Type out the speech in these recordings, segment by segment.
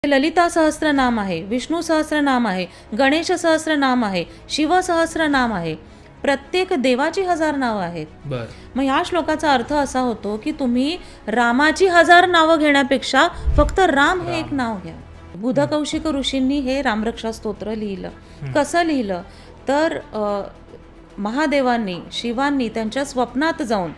ललिता सहस्रनाम आहे, विष्णू सहस्रनाम आहे, गणेश सहस्रनाम आहे, शिव सहस्रनाम आहे. प्रत्येक देवाची 1000 नावं आहेत. बर मग ह्या श्लोकाचा अर्थ असा होतो की तुम्ही रामाची 1000 नावं घेण्यापेक्षा फक्त राम हे एक नाव घ्या. बुधकौशिक ऋषींनी हे रामरक्षा स्तोत्र लिहिलं. कसं लिहिलं तर महादेवांनी शिवांनी त्यांच्या स्वप्नात जाऊन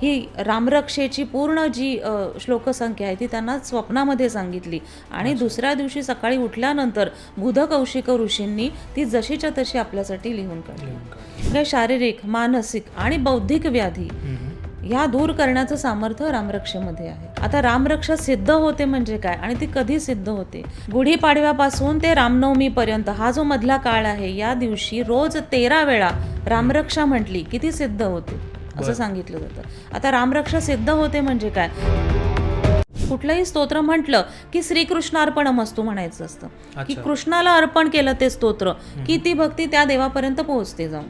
ही रामरक्षेची पूर्ण जी श्लोकसंख्या आहे ती त्यांना स्वप्नामध्ये सांगितली आणि दुसऱ्या दिवशी सकाळी उठल्यानंतर बुधकौशिक ऋषींनी ती जशीच्या तशी आपल्यासाठी लिहून काढली. शारीरिक, मानसिक आणि बौद्धिक व्याधी ह्या दूर करण्याचं सामर्थ्य रामरक्षेमध्ये आहे. आता रामरक्षा सिद्ध होते म्हणजे काय आणि ती कधी सिद्ध होते? गुढीपाडव्यापासून ते रामनवमीपर्यंत हा जो मधला काळ आहे, या दिवशी रोज 13 वेळा रामरक्षा म्हटली की ती सिद्ध होते असं सांगितलं जातं. आता रामरक्षा सिद्ध होते म्हणजे काय? कुठलंही स्तोत्र म्हटलं की श्रीकृष्णार्पणमस्तु म्हणायचं असतं की कृष्णाला अर्पण केलं ते स्तोत्र की ती भक्ती त्या देवापर्यंत पोहोचते जाऊन.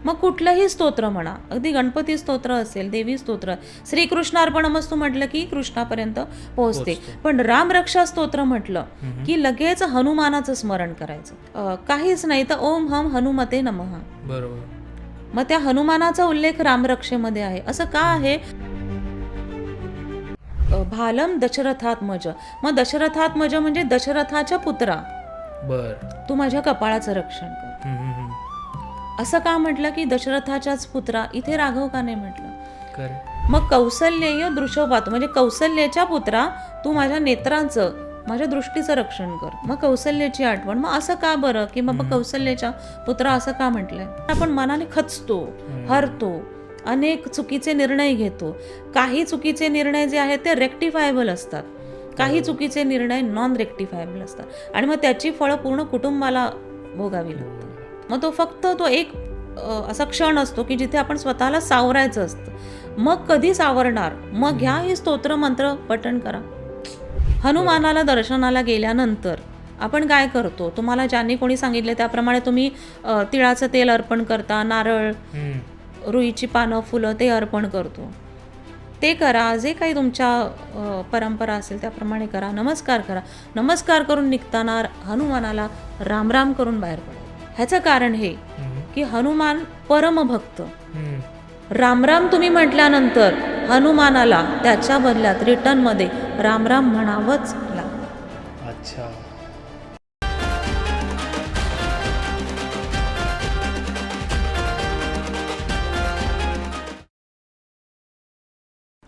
मग कुठलंही स्तोत्र म्हणा, अगदी गणपती स्तोत्र असेल, देवी स्तोत्र, श्रीकृष्णार्पणमस्तु म्हटलं की कृष्णापर्यंत पोहोचते. पण रामरक्षा स्तोत्र म्हटलं की लगेच हनुमानाचं स्मरण करायचं. काहीच नाही तर ओम हम हनुमते नमः. बरोबर. मग त्या हनुमानाचा उल्लेख रामरक्षेमध्ये आहे. असं का आहे? भालम दशरथात्मज. मग दशरथात्मज म्हणजे दशरथाच्या पुत्रा, तू माझ्या कपाळाचं रक्षण कर. असं का म्हटलं की दशरथाच्याच पुत्रा? इथे राघव का नाही म्हटलं? मग कौसल्येय दृशोपात म्हणजे कौसल्याच्या पुत्रा, तू माझ्या नेत्रांचं, माझ्या दृष्टीचं रक्षण कर. मग कौसल्याची आठवण. मग असं का बरं की बाबा कौसल्याच्या पुत्रा असं का म्हटलंय? आपण मनाने खचतो, हरतो, अनेक चुकीचे निर्णय घेतो. काही चुकीचे निर्णय जे आहेत ते रेक्टिफायबल असतात, काही चुकीचे निर्णय नॉन रेक्टिफायबल असतात आणि मग त्याची फळं पूर्ण कुटुंबाला भोगावी लागतात. मग तो फक्त तो एक असा क्षण असतो की जिथे आपण स्वतःला सावरायचं असतं. मग कधी सावरणार? मग घ्या ही स्तोत्र मंत्र पठण करा. हनुमानाला दर्शनाला गेल्यानंतर आपण काय करतो? तुम्हाला ज्यांनी कोणी सांगितले त्याप्रमाणे तुम्ही तिळाचं तेल अर्पण करता, नारळ, रुईची पानं, फुलं ते अर्पण करतो. ते करा. जे काही तुमच्या परंपरा असेल त्याप्रमाणे करा. नमस्कार करा. नमस्कार करून निघताना हनुमानाला रामराम करून बाहेर पडा. ह्याचं कारण हे की हनुमान परमभक्त. रामराम तुम्ही म्हटल्यानंतर हनुमानाला त्याच्या बदल्यात रिटर्न मध्ये रामराम म्हणावंच लागतं. अच्छा.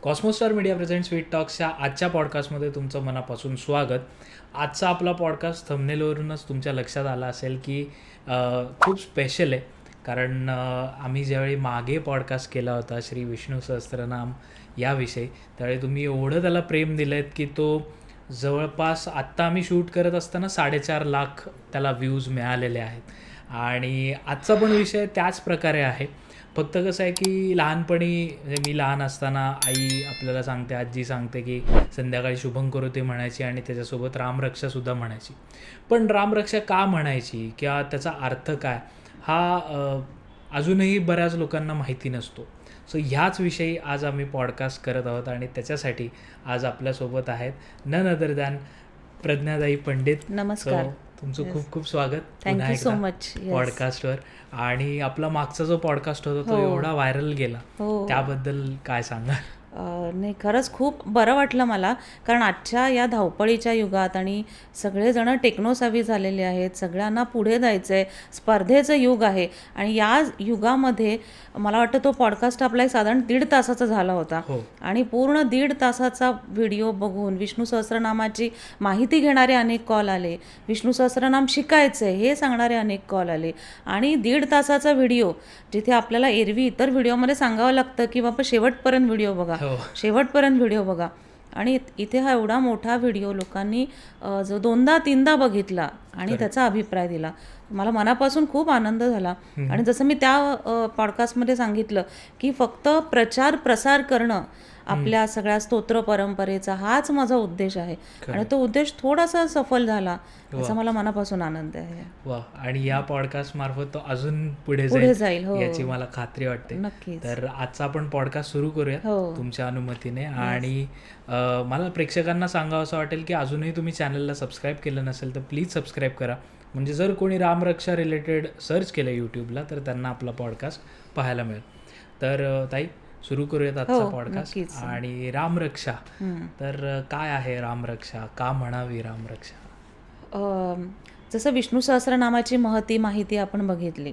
Cosmos star media present sweet टॉक्सच्या आजच्या पॉडकास्टमध्ये तुमचं मनापासून स्वागत. आजचा आपला पॉडकास्ट थंबनेलवरूनच तुमच्या लक्षात आला असेल की खूप स्पेशल आहे. कारण आम्ही ज्यावेळी मागे पॉडकास्ट केला होता श्री विष्णू सहस्त्रनाम याविषयी, त्यावेळी तुम्ही एवढं त्याला प्रेम दिलं आहेत की तो जवळपास आत्ता आम्ही शूट करत असताना 4.5 लाख त्याला व्ह्यूज मिळालेले आहेत. आणि आजचा पण विषय त्याच प्रकारे आहे. फक्त कसं आहे की लहानपणी म्हणजे मी लहान असताना आई आपल्याला सांगते, आजी सांगते की संध्याकाळी शुभंकरोती म्हणायची आणि त्याच्यासोबत रामरक्षासुद्धा म्हणायची. पण रामरक्षा का म्हणायची किंवा त्याचा अर्थ काय हा अजूनही बऱ्याच लोकांना माहिती नसतो. सो ह्याच विषयी आज आम्ही पॉडकास्ट करत आहोत आणि त्याच्यासाठी आज आपल्यासोबत आहेत नन अदर दॅन प्रज्ञादाई पंडित. नमस्कार. तुमचं खूप खूप स्वागत थँक्यू सो मच पॉडकास्टवर. आणि आपला मागचा जो पॉडकास्ट होता तो एवढा व्हायरल गेला, त्याबद्दल काय सांगा? नाही, खरंच खूप बरं वाटलं मला. कारण आजच्या या धावपळीच्या युगात आणि सगळेजण टेक्नोसावी झालेले आहेत, सगळ्यांना पुढे जायचं आहे, स्पर्धेचं युग आहे आणि या युगामध्ये मला वाटतं तो पॉडकास्ट आपला साधारण 1.5 तासाचा झाला होता. आणि पूर्ण 1.5 तासाचा व्हिडिओ बघून विष्णू सहस्रनामाची माहिती घेणारे अनेक कॉल आले, विष्णू सहस्रनाम शिकायचं आहे हे सांगणारे अनेक कॉल आले. आणि 1.5 तासाचा व्हिडिओ जिथे आपल्याला एरवी इतर व्हिडिओमध्ये सांगावं लागतं की बाबा शेवटपर्यंत व्हिडिओ बघा, शेवटपर्यंत व्हिडिओ बघा, आणि इथे हा एवढा मोठा व्हिडिओ लोकांनी जो 2दा-3दा बघितला आणि त्याचा अभिप्राय दिला. मला मनापासून खूप आनंद झाला. आणि जसं मी त्या पॉडकास्टमध्ये सांगितलं की फक्त प्रचार प्रसार करणं आपल्या सगळ्या स्तोत्र परंपरेचा हाच माझा उद्देश आहे. आणि तो उद्देश थोडासा सफल झाला याचा मला मनापासून आनंद आहे. वा, आणि या पॉडकास्ट मार्फत तो अजून पुढे जाईल हो, याची मला खात्री वाटते. नक्कीच. तर आजचा आपण पॉडकास्ट सुरू करूया तुमच्या अनुमतीने. आणि मला प्रेक्षकांना सांगावं असं वाटेल की अजूनही तुम्ही चॅनलला सबस्क्राईब केलं नसेल तर प्लीज सबस्क्राईब करा. म्हणजे जर कोणी रामरक्षा रिलेटेड सर्च केलं यूट्यूबला तर त्यांना आपला पॉडकास्ट पाहायला मिळेल. तर ताई, सुरू करूयात आजचा पॉडकास्ट. आणि रामरक्षा, तर काय आहे रामरक्षा, का म्हणावी रामरक्षा? जसं विष्णू सहस्रनामाची माहिती आपण बघितली.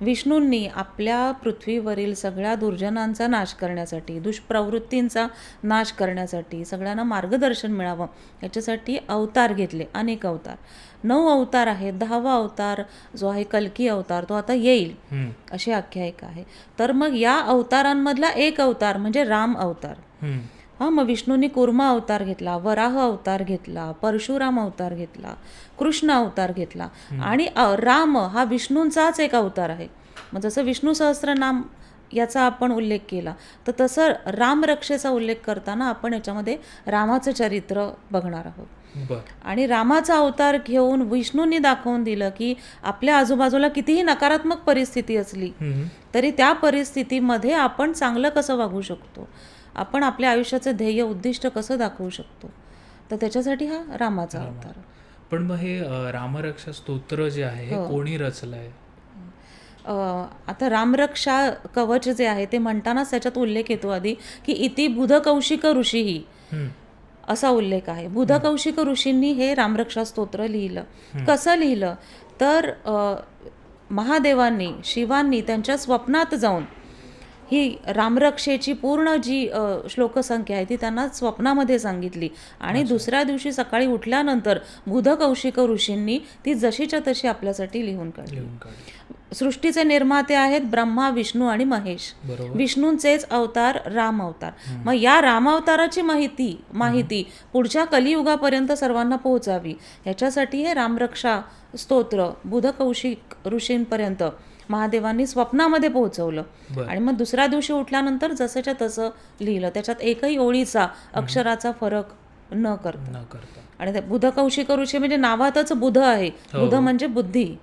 विष्णूंनी आपल्या पृथ्वीवरील सगळ्या दुर्जनांचा नाश करण्यासाठी, दुष्प्रवृत्तींचा नाश करण्यासाठी, सगळ्यांना मार्गदर्शन मिळावं याच्यासाठी अवतार घेतले, अनेक अवतार. 9 अवतार आहेत. 10वा अवतार जो आहे कल्की अवतार तो आता येईल अशी आख्यायिका आहे. तर मग या अवतारांमधला एक अवतार म्हणजे राम अवतार. मग विष्णूंनी कूर्मा अवतार घेतला, वराह अवतार घेतला, परशुराम अवतार घेतला, कृष्ण अवतार घेतला. आणि राम हा विष्णूंचाच एक अवतार आहे. मग जसं विष्णू सहस्रनाम याचा आपण उल्लेख केला तर तसं रामरक्षेचा उल्लेख करताना आपण याच्यामध्ये रामाचं चरित्र बघणार आहोत. आणि रामाचा अवतार घेऊन विष्णूंनी दाखवून दिलं की आपल्या आजूबाजूला कितीही नकारात्मक परिस्थिती असली तरी त्या परिस्थितीमध्ये आपण चांगलं कसं वागू शकतो, आपण आपल्या आयुष्याचं ध्येय उद्दिष्ट कसं दाखवू शकतो, तर त्याच्यासाठी हा रामाचा अवतार. पण मग हे रामरक्षा स्तोत्र जे आहे हे कोणी रचलंय? आता रामरक्षा कवच जे आहे ते म्हणतानाच त्याच्यात उल्लेख येतो आधी की इति बुधकौशिक ऋषीही असा उल्लेख आहे. बुधकौशिक ऋषींनी हे रामरक्षा स्तोत्र लिहिलं. कसं लिहिलं तर महादेवांनी, शिवांनी त्यांच्या स्वप्नात जाऊन ही रामरक्षेची पूर्ण जी श्लोकसंख्या आहे ती त्यांना स्वप्नामध्ये सांगितली. आणि दुसऱ्या दिवशी सकाळी उठल्यानंतर बुधकौशिक ऋषींनी ती जशीच्या तशी आपल्यासाठी लिहून काढली. सृष्टीचे निर्माते आहेत ब्रह्मा, विष्णू आणि महेश. विष्णूंचेच अवतार राम अवतार. मग या रामावताराची माहिती पुढच्या कलियुगापर्यंत सर्वांना पोहोचावी याच्यासाठी हे रामरक्षा स्तोत्र बुधकौशिक ऋषींपर्यंत महादेवांनी स्वप्नामध्ये पोहोचवलं. आणि मग दुसऱ्या दिवशी उठल्यानंतर जसंच्या तसं लिहिलं, त्याच्यात एकही ओळीचा अक्षराचा फरक न करता. आणि बुधकौशिक ऋषी म्हणजे नावातच बुध आहे. बुध म्हणजे बुद्धी.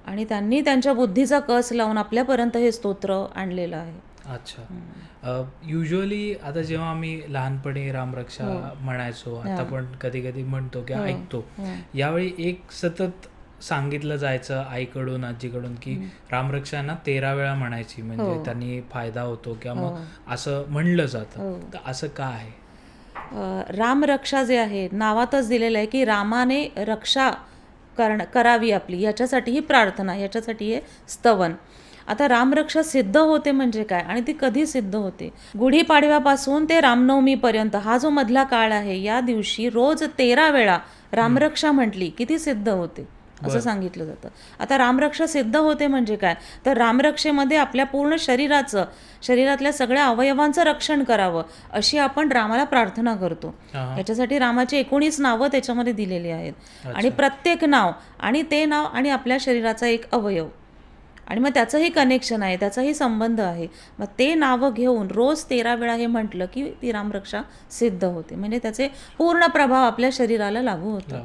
आणि त्यांनी त्यांच्या बुद्धीचा कस लावून आपल्यापर्यंत हे स्तोत्र आणलेलं आहे. अच्छा. युजली आता जेव्हा आम्ही लहानपणी रामरक्षा म्हणायचो, आता पण कधी कधी म्हणतो किंवा ऐकतो, यावेळी एक सतत सांगितलं जायचं आईकडून, आजीकडून की रामरक्षांना 13 वेळा म्हणायची, म्हणजे त्यांनी फायदा होतो किंवा मग असं म्हणलं जातं. तर असं का आहे? रामरक्षा जे आहे नावातच दिलेलं आहे की रामाने रक्षा करावी आपली, याच्यासाठी ही प्रार्थना, याच्यासाठी हे स्तवन. आता रामरक्षा सिद्ध होते म्हणजे काय आणि ती कधी सिद्ध होते? गुढीपाडव्यापासून ते रामनवमीपर्यंत हा जो मधला काळ आहे, या दिवशी रोज 13 वेळा रामरक्षा म्हटली की ती सिद्ध होते असं सांगितलं जातं. आता रामरक्षा सिद्ध होते म्हणजे काय तर रामरक्षेमध्ये आपल्या पूर्ण शरीरातल्या सगळ्या अवयवांचं रक्षण करावं अशी आपण रामाला प्रार्थना करतो. याच्यासाठी रामाची 19 नावं त्याच्यामध्ये दिलेली आहेत. आणि प्रत्येक नाव आणि ते नाव आणि आपल्या शरीराचा एक अवयव आणि मग त्याचंही कनेक्शन आहे, त्याचाही संबंध आहे. मग ते नावं घेऊन रोज 13 वेळा हे म्हटलं की ती रामरक्षा सिद्ध होते, म्हणजे त्याचे पूर्ण प्रभाव आपल्या शरीराला लागू होतात.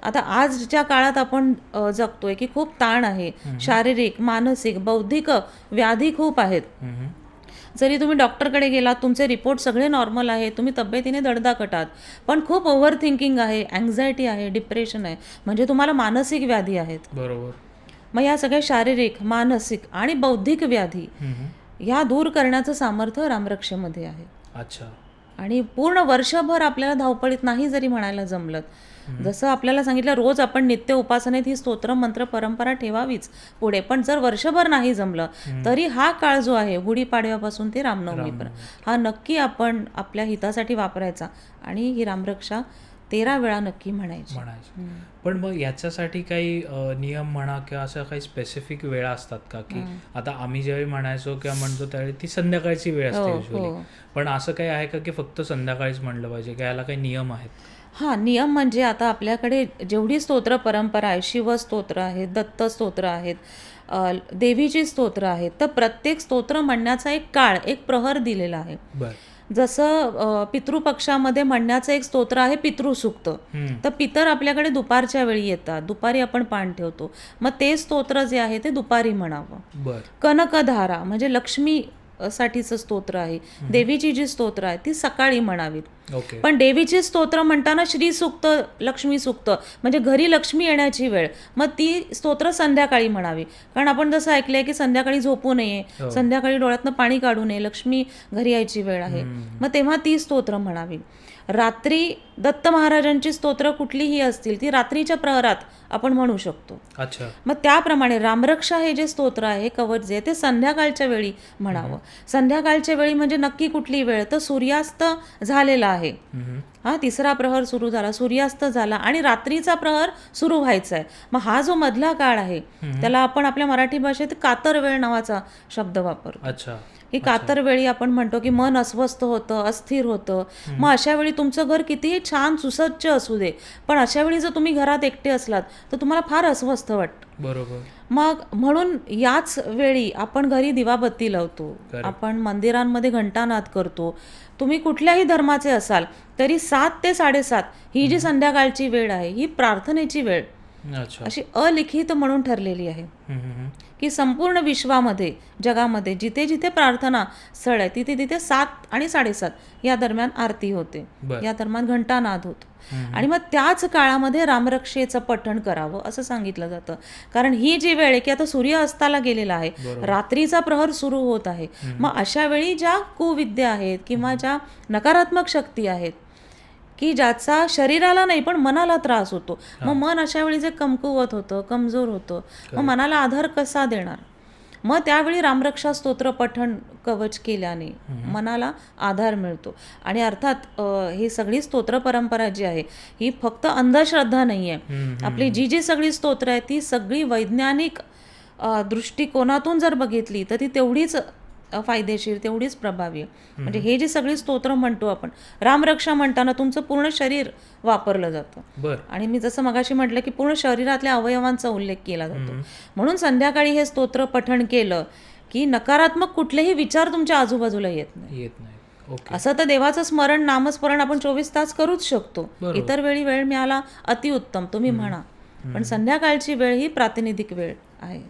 आता आजच्या काळात आपण जगतोय की खूप ताण आहे, शारीरिक, मानसिक, बौद्धिक व्याधी खूप आहेत. जरी तुम्ही डॉक्टरकडे गेलात, तुमचे रिपोर्ट सगळे नॉर्मल आहे, तुम्ही तब्येतीने दडदाकट आहात, पण खूप ओव्हर थिंकिंग आहे, अँझायटी आहे, डिप्रेशन आहे, म्हणजे तुम्हाला मानसिक व्याधी आहेत. बरोबर. मग या सगळ्या शारीरिक, मानसिक आणि बौद्धिक व्याधी ह्या दूर करण्याचं सामर्थ्य रामरक्षेमध्ये आहे. अच्छा. आणि पूर्ण वर्षभर आपल्याला धावपळीत नाही जरी म्हणायला जमलं, जसं आपल्याला सांगितलं रोज आपण नित्य उपासनेत ही स्तोत्र मंत्र परंपरा ठेवावीच पुढे, पण जर वर्षभर नाही जमलं तरी हा काळ जो आहे गुढीपाडव्यापासून ते रामनवमीपर्यंत हा नक्की आपण आपल्या हितासाठी वापरायचा आणि ही रामरक्षा 13 वेळा नक्की म्हणायची. पण मग याच्यासाठी काही नियम म्हणा किंवा असं काही स्पेसिफिक वेळा असतात का? की आता आम्ही ज्यावेळी म्हणायचो किंवा म्हणतो त्यावेळी ती संध्याकाळची वेळ असते युजली, पण असं काही आहे का की फक्त संध्याकाळीच म्हणलं पाहिजे? का याला काही नियम आहेत? नियम म्हणजे आता आपल्याकडे जेवढी स्तोत्र परंपरा आहे, शिवस्तोत्र आहेत, दत्त स्तोत्र आहेत, देवीची स्तोत्र आहेत, तर प्रत्येक स्तोत्र म्हणण्याचा एक काळ, एक प्रहर दिलेला आहे. जसं पितृपक्षामध्ये म्हणण्याचं एक स्तोत्र आहे पितृसूक्त. तर पितर आपल्याकडे दुपारच्या वेळी येतात, दुपारी आपण पान ठेवतो, मग ते स्तोत्र जे आहे ते दुपारी म्हणावं. कनकधारा म्हणजे लक्ष्मी साठीचं स्तोत्र आहे, देवीची जी स्तोत्र आहे ती सकाळी म्हणावीत. पण देवीची स्तोत्र म्हणताना श्रीसूक्त, लक्ष्मी सूक्त म्हणजे घरी लक्ष्मी येण्याची वेळ, मग ती स्तोत्र संध्याकाळी म्हणावी. कारण आपण जसं ऐकलंय की संध्याकाळी झोपू नये, संध्याकाळी डोळ्यातनं पाणी काढू नये, लक्ष्मी घरी यायची वेळ आहे, मग तेव्हा ती स्तोत्र म्हणावी. रात्री दत्त महाराजांची स्तोत्र कुठलीही असतील ती रात्रीच्या प्रहरात आपण म्हणू शकतो. मग त्याप्रमाणे रामरक्षा हे जे स्तोत्र आहे, कवच जे ते संध्याकाळच्या वेळी म्हणावं. संध्याकाळच्या वेळी म्हणजे नक्की कुठली वेळ, तर सूर्यास्त झालेला आहे, हा तिसरा प्रहर सुरू झाला, सूर्यास्त झाला आणि रात्रीचा प्रहर सुरू व्हायचा आहे. मग हा जो मधला काळ आहे त्याला आपण आपल्या मराठी भाषेत कातर वेळ नावाचा शब्द वापरतो. ही कातर वेळी आपण म्हणतो की मन अस्वस्थ होतं, अस्थिर होतं. मग अशा वेळी तुमचं घर कितीही छान सुसज्ज असू दे, पण अशा वेळी जर तुम्ही घरात एकटे असलात तर तुम्हाला फार अस्वस्थ वाटतं. बरोबर. मग म्हणून याच वेळी आपण घरी दिवाबत्ती लावतो, आपण मंदिरांमध्ये घंटानाद करतो. तुम्ही कुठल्याही धर्माचे असाल तरी 7 ते 7:30 ही जी संध्याकाळची वेळ आहे ही प्रार्थनेची वेळ अशी अलिखित म्हणून ठरलेली आहे की संपूर्ण विश्वामध्ये, जगामध्ये जिथे जिथे प्रार्थना स्थळ आहे तिथे तिथे 7 आणि 7:30 या दरम्यान आरती होते, या दरम्यान घंटानाद होतो. आणि मग त्याच काळामध्ये रामरक्षेचं पठण करावं असं सांगितलं जातं. कारण ही जी वेळ आहे की आता सूर्य अस्ताला गेलेला आहे, रात्रीचा प्रहर सुरू होत आहे. मग अशा वेळी ज्या कुविद्या आहेत किंवा ज्या नकारात्मक शक्ती आहेत की ज्याचा शरीराला नाही पण मनाला त्रास होतो, मग मन अशा वेळी जे कमकुवत होतं, कमजोर होतं, मग मनाला आधार कसा देणार? मग त्यावेळी रामरक्षा स्तोत्र पठण कवच केल्याने मनाला आधार मिळतो. आणि अर्थात ही सगळी स्तोत्र परंपरा जी आहे ही फक्त अंधश्रद्धा नाही आहे. आपली जी जी सगळी स्तोत्र आहे ती सगळी वैज्ञानिक दृष्टिकोनातून जर बघितली तर ती तेवढीच फायदेशीर, तेवढीच प्रभावी आहे. म्हणजे हे जी सगळी स्तोत्र म्हणतो आपण, रामरक्षा म्हणताना तुमचं पूर्ण शरीर वापरलं जातं. आणि मी जसं मगाशी म्हटलं की पूर्ण शरीरातल्या अवयवांचा उल्लेख केला जातो. म्हणून संध्याकाळी हे स्तोत्र पठण केलं की नकारात्मक कुठलेही विचार तुमच्या आजूबाजूला येत नाही. असं तर देवाचं स्मरण, नामस्मरण आपण 24 तास करूच शकतो, इतर वेळी वेळ मिळाला अतिउत्तम, तुम्ही म्हणा, पण संध्याकाळची वेळ ही प्रातिनिधिक वेळ आहे.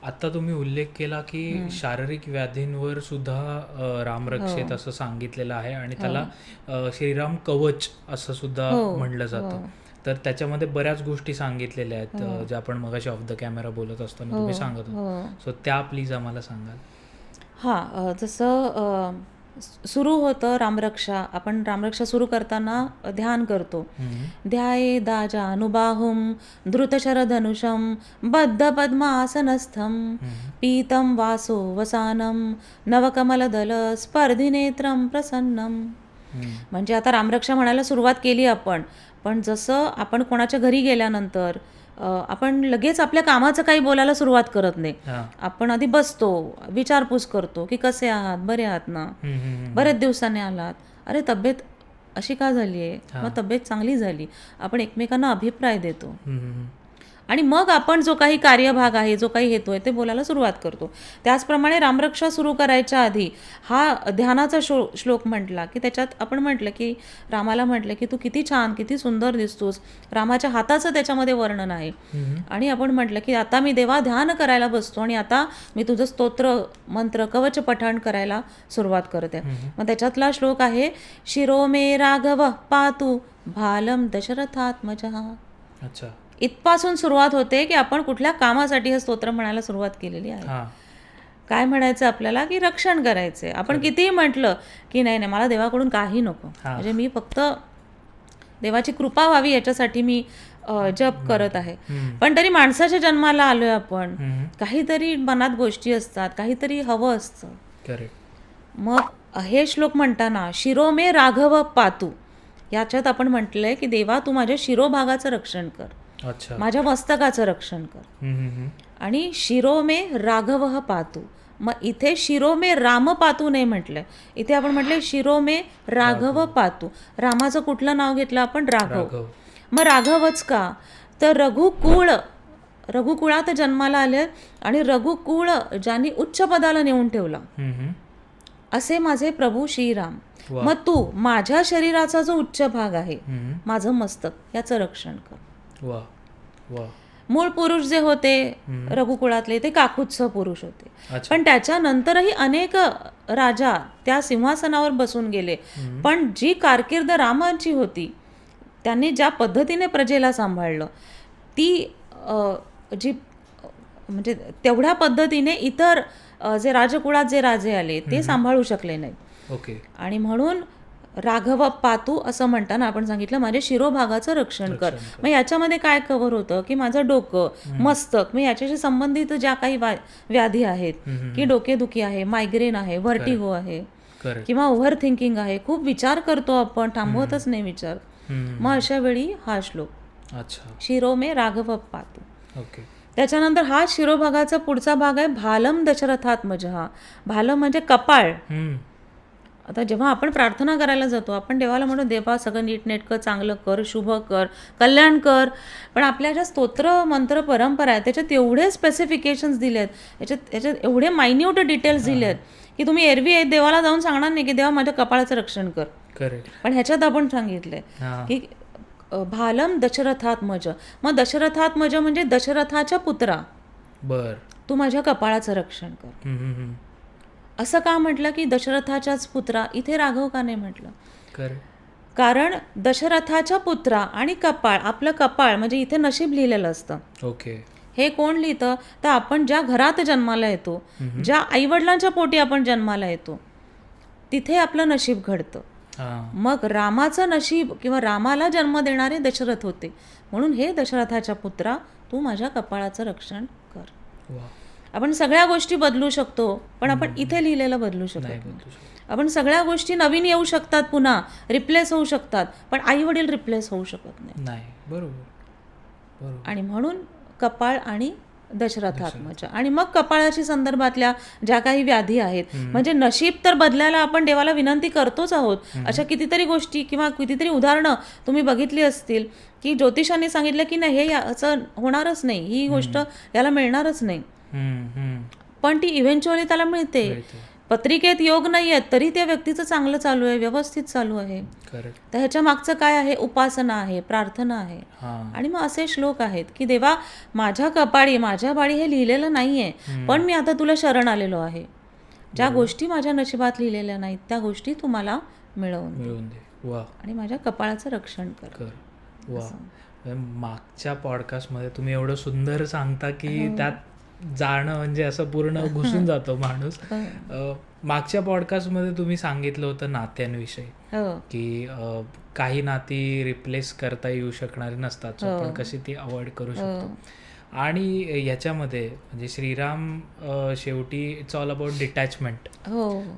आता तुम्ही उल्लेख केला की शारीरिक व्याधींवर सुद्धा रामरक्षेत असं सांगितलेलं आहे आणि त्याला श्रीराम कवच असं सुद्धा म्हणलं जातं. तर त्याच्यामध्ये बऱ्याच गोष्टी सांगितलेल्या आहेत ज्या आपण मगाशी ऑफ द कॅमेरा बोलत असताना तुम्ही सांगत होता. सो त्या प्लीज आम्हाला सांगाल. हां, जसं सुरू होतं रामरक्षा, आपण रामरक्षा सुरू करताना ध्यान करतो. ध्याये दाजानुबाहुं धृतशरधनुषं बद्ध पद्मासनस्थं पीतं वासो वसानं नवकमलदल स्पर्धिनेत्रं प्रसन्नं. म्हणजे आता रामरक्षा म्हणायला सुरुवात केली आपण, पण जसं आपण कोणाच्या घरी गेल्यानंतर आपण लगेच आपल्या कामाचं काही बोलायला सुरुवात करत नाही. आपण आधी बसतो, विचारपूस करतो की कसे आहात, बरे आहात ना, बरेच दिवसांनी आलात, अरे तब्येत अशी का झाली आहे, मग तब्येत चांगली झाली, आपण एकमेकांना अभिप्राय देतो. आणि मग आपण जो काही कार्यभाग आहे, जो काही हेतू आहे ते बोलायला सुरुवात करतो. त्याचप्रमाणे रामरक्षा सुरू करायच्या आधी हा ध्यानाचा श्लोक म्हटला की त्याच्यात आपण म्हटलं की रामाला म्हटलं की तू किती छान, किती सुंदर दिसतोस, रामाच्या हाताचं त्याच्यामध्ये वर्णन आहे. आणि आपण म्हटलं की आता मी देवा ध्यान करायला बसतो आणि आता मी तुझं स्तोत्र, मंत्र, कवच पठण करायला सुरुवात करते. मग त्याच्यातला श्लोक आहे शिरो मे राघव पातू भालम दशरथात्मजः. अच्छा, इथपासून सुरुवात होते की आपण कुठल्या कामासाठी हे स्तोत्र म्हणायला सुरुवात केलेली आहे. काय म्हणायचं आपल्याला की रक्षण करायचंय. आपण कितीही म्हटलं की नाही नाही मला देवाकडून काही नको, म्हणजे मी फक्त देवाची कृपा व्हावी याच्यासाठी मी जप करत आहे. पण तरी माणसाच्या जन्माला आलोय आपण, काहीतरी मनात गोष्टी असतात, काहीतरी हवं असतं. मग हे श्लोक म्हणताना शिरो मे राघव पातू, याच्यात आपण म्हटलंय की देवा तू माझ्या शिरोभागाचं रक्षण कर, माझ्या मस्तकाचं रक्षण कर. आणि शिरो मे राघव पातू, मग इथे शिरो मे राम पातू नाही म्हटलंय, इथे आपण म्हटलंय शिरो मे राघव पातू. रामाचं कुठलं नाव घेतलं आपण, राघव. मग राघवच का, तर रघुकुळात जन्माला आले आणि रघुकुळ ज्यांनी उच्च पदाला नेऊन ठेवला, असे माझे प्रभू श्रीराम. वा. मग तू माझ्या शरीराचा जो उच्च भाग आहे, हम्म. माझं मस्तक, याचं रक्षण कर. वा वा. मूळ पुरुष जे होते हम्म. रघुकुळातले ते काकुत्स पुरुष होते. अच्छा. पण त्याच्यानंतरही अनेक राजा त्या सिंहासनावर बसून गेले. हम्म. पण जी कारकीर्द रामाची होती, त्यांनी ज्या पद्धतीने प्रजेला सांभाळलं, ती जी म्हणजे तेवढ्या पद्धतीने इतर जे राजकुळात जे राजे आले ते सांभाळू शकले नाही. ओके. आणि म्हणून राघव पातू असं म्हणताना आपण सांगितलं माझ्या शिरोभागाचं रक्षण कर. मग याच्यामध्ये काय कव्हर होतं की माझं डोकं, मस्तक, मग याच्याशी संबंधित ज्या काही व्याधी आहेत, की डोकेदुखी आहे, मायग्रेन आहे, व्हर्टिगो आहे, करेक्ट. किंवा ओव्हर थिंकिंग आहे, खूप विचार करतो आपण, थांबवतच नाही विचार, मग अशा वेळी हा श्लोक, अच्छा. शिरो मे राघव पातू. ओके. त्याच्यानंतर हा शिरोभागाचा पुढचा भाग आहे भालम दशरथात्मज. हा भालम म्हणजे कपाळ. हम्म. आता जेव्हा आपण प्रार्थना करायला जातो, आपण देवाला म्हणतो देवा सगळं नीटनेटकं चांगलं कर, शुभ कर, कल्याण कर. पण आपल्या ज्या स्तोत्र मंत्र परंपरा आहेत त्याच्यात एवढे स्पेसिफिकेशन्स दिले आहेत, याच्यात एवढे मायन्यूट डिटेल्स दिले आहेत की तुम्ही एरवी देवाला जाऊन सांगणार नाही की देवा माझ्या कपाळाचं रक्षण कर. करेक्ट. पण ह्याच्यात आपण सांगितलंय की भालम दशरथात्मज. मग दशरथात्मज म्हणजे दशरथाच्या पुत्रा, बर, तू माझ्या कपाळाचं रक्षण कर. असं का म्हटलं की दशरथाच्याच पुत्रा, इथे राघव का नाही म्हटलं? कारण दशरथाच्या पुत्रा आणि कपाळ, आपलं कपाळ म्हणजे इथे नशीब लिहिलेलं असतं. ओके. हे कोण लिहितं? तर आपण ज्या घरात जन्माला येतो, ज्या आईवडिलांच्या पोटी आपण जन्माला येतो, तिथे आपलं नशीब घडतं. मग रामाचं नशीब किंवा रामाला जन्म देणारे दशरथ होते, म्हणून हे दशरथाच्या पुत्रा तू माझ्या कपाळाचं रक्षण कर. आपण सगळ्या गोष्टी बदलू शकतो, पण आपण इथे लिहिलेलं बदलू शकतो नाही. आपण सगळ्या गोष्टी नवीन येऊ शकतात, पुन्हा रिप्लेस होऊ शकतात, पण आई वडील रिप्लेस होऊ शकत नाही. बरोबर. आणि म्हणून कपाळ आणि दशरथात्मज. आणि मग कपाळाशी संदर्भातल्या ज्या काही व्याधी आहेत, म्हणजे नशीब तर बदलायला आपण देवाला विनंती करतोच आहोत. अशा कितीतरी गोष्टी किंवा कितीतरी उदाहरणं तुम्ही बघितली असतील की ज्योतिषांनी सांगितलं की नाही, हे याचं होणारच नाही, ही गोष्ट याला मिळणारच नाही, पण ती इव्हेंच्युअली त्याला मिळते. पत्रिकेत योग नाही आहेत तरी त्या व्यक्तीचं चांगलं चालू आहे, व्यवस्थित चालू आहे. तर ह्याच्या मागचं काय आहे? उपासना आहे, प्रार्थना आहे. आणि मग असे श्लोक आहेत की देवा माझ्या कपाळी, माझ्या बाळी हे लिहिलेलं नाहीये, पण मी आता तुला शरण आलेलो आहे. ज्या गोष्टी माझ्या नशिबात लिहिलेल्या नाहीत त्या गोष्टी तू मला मिळवून दे आणि माझ्या कपाळाचं रक्षण कर. मागच्या पॉडकास्टमध्ये तुम्ही एवढं सुंदर सांगता की त्यात जाणं म्हणजे असं पूर्ण घुसून जातो माणूस. मागच्या पॉडकास्टमध्ये तुम्ही सांगितलं होतं नात्यांविषयी की काही नाती रिप्लेस करता येऊ शकणारी नसतात, पण कशी ती अवॉइड करू शकतो. आणि याच्यामध्ये म्हणजे श्रीराम शेवटी it's all about detachment.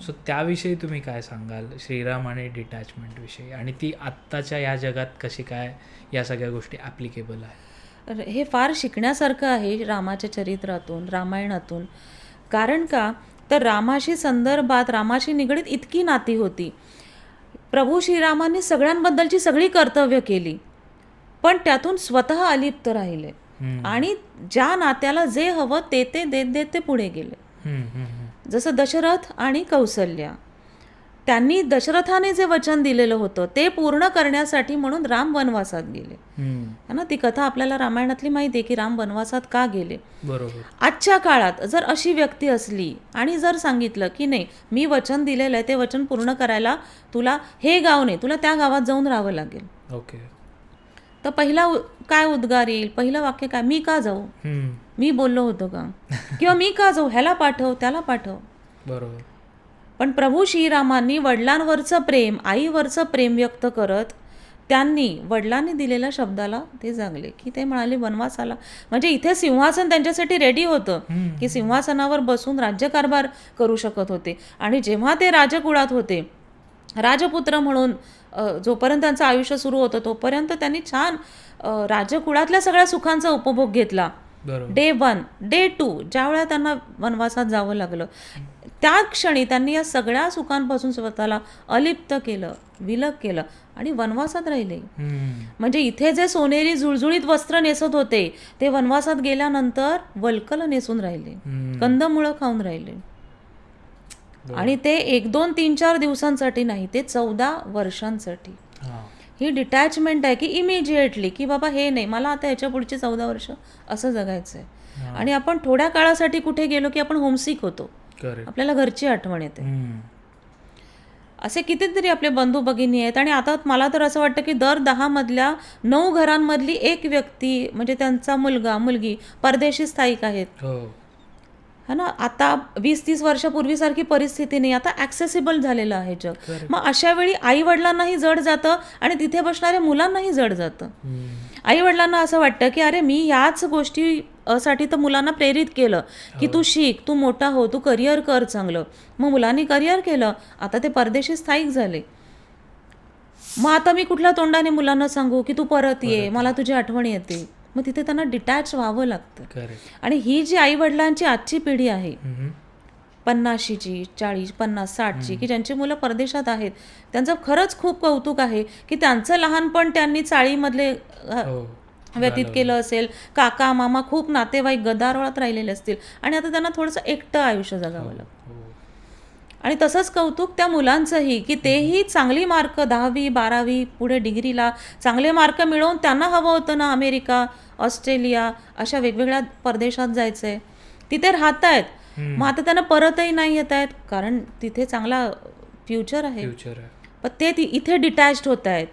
So त्याविषयी तुम्ही काय सांगाल, श्रीराम आणि डिटॅचमेंट विषयी, आणि ती आत्ताच्या या जगात कशी काय या सगळ्या गोष्टी ॲप्लिकेबल आहे? हे फार शिकण्यासारखं आहे रामाच्या चरित्रातून, रामायणातून. कारण का तर रामाशी संदर्भात, रामाशी निगडीत इतकी नाती होती. प्रभू श्रीरामांनी सगळ्यांबद्दलची सगळी कर्तव्य केली, पण त्यातून स्वतः अलिप्त राहिले आणि ज्या नात्याला जे हवं ते देत ते पुढे गेले. जसं दशरथ आणि कौसल्या, त्यांनी दशरथाने जे वचन दिलेलं होतं ते पूर्ण करण्यासाठी म्हणून राम वनवासात गेले. ना ती कथा आपल्याला रामायणातली माहिती आहे की राम वनवासात का गेले. बरोबर. आजच्या काळात जर अशी व्यक्ती असली आणि जर सांगितलं की नाही मी वचन दिलेलं आहे ते वचन पूर्ण करायला तुला हे गाव नाही, तुला त्या गावात जाऊन राहावं लागेल. ओके. तर पहिला काय उद्गार येईल? पहिलं वाक्य काय? मी का जाऊ? मी बोललो होतो का? किंवा मी का जाऊ? ह्याला पाठव, त्याला पाठव. बरोबर. पण प्रभू श्रीरामांनी वडिलांवरचं प्रेम, आईवरचं प्रेम व्यक्त करत त्यांनी वडिलांनी दिलेल्या शब्दाला ते जागले की ते म्हणाले वनवासाला, म्हणजे इथे सिंहासन त्यांच्यासाठी रेडी होतं की सिंहासनावर बसून राज्यकारभार करू शकत होते. आणि जेव्हा ते राजकुळात होते, राजपुत्र म्हणून जोपर्यंत त्यांचं आयुष्य सुरू होतं तोपर्यंत त्यांनी छान राजकुळातल्या सगळ्या सुखांचा उपभोग घेतला. डे 1, डे 2 ज्या वेळा त्यांना वनवासात जावं लागलं त्या क्षणी त्यांनी या सगळ्या सुखांपासून स्वतःला अलिप्त केलं, विलग केलं आणि वनवासात राहिले. म्हणजे इथे जे सोनेरी जुळजुळीत वस्त्र नेसत होते ते वनवासात गेल्यानंतर वल्कल नेसून राहिले, कंदमुळं खाऊन राहिले. आणि ते 1, 2, 3, 4 दिवसांसाठी नाही, ते 14 वर्षांसाठी. ही डिटॅचमेंट आहे की इमिजिएटली की बाबा हे नाही, मला आता याच्या पुढची 14 वर्ष असं जगायचं आहे. आणि आपण थोड्या काळासाठी कुठे गेलो की आपण होमसिक होतो, आपल्याला घरची आठवण येते. असे कितीतरी आपले बंधू भगिनी आहेत. आणि आता मला तर असं वाटतं की दर 10 मधल्या 9 घरांमधली एक व्यक्ती म्हणजे त्यांचा मुलगा मुलगी परदेशी स्थायिक आहेत, है ना. आता 20-30 वर्षापूर्वीसारखी परिस्थिती नाही, आता ॲक्सेसिबल झालेलं आहे जग. मग अशा वेळी आई वडिलांनाही जड जातं आणि तिथे बसणाऱ्या मुलांनाही जड जातं. आई वडिलांना असं वाटतं की अरे मी याच गोष्टी साठी तर मुलांना प्रेरित केलं की तू शिक, तू मोठा हो, तू करिअर कर चांगलं. मग मुलांनी करिअर केलं, आता ते परदेशी स्थायिक झाले. मग आता मी कुठल्या तोंडाने मुलांना सांगू की तू परत ये, मला तुझी आठवण येते. मग तिथे त्यांना डिटॅच व्हावं लागतं. आणि ही जी आई वडिलांची आजची पिढी आहे 50ची 40 50 60ची की ज्यांची मुलं परदेशात आहेत, त्यांचं खरंच खूप कौतुक आहे की त्यांचं लहानपण त्यांनी चाळीमधले व्यतीत केलं असेल. काका मामा खूप नातेवाईक गदारोळात राहिलेले असतील आणि आता त्यांना थोडंसं एकटं आयुष्य जगावं लागतं. आणि तसंच कौतुक त्या मुलांचंही की तेही चांगली मार्क 10वी 12वी पुढे डिग्रीला चांगले मार्क मिळवून त्यांना हवं होतं ना अमेरिका ऑस्ट्रेलिया अशा वेगवेगळ्या परदेशात जायचं आहे, तिथे राहत आहेत. मग आता त्यांना परतही नाही येत आहेत कारण तिथे चांगला फ्युचर आहे, पण ते इथे डिटॅच्ड होत आहेत.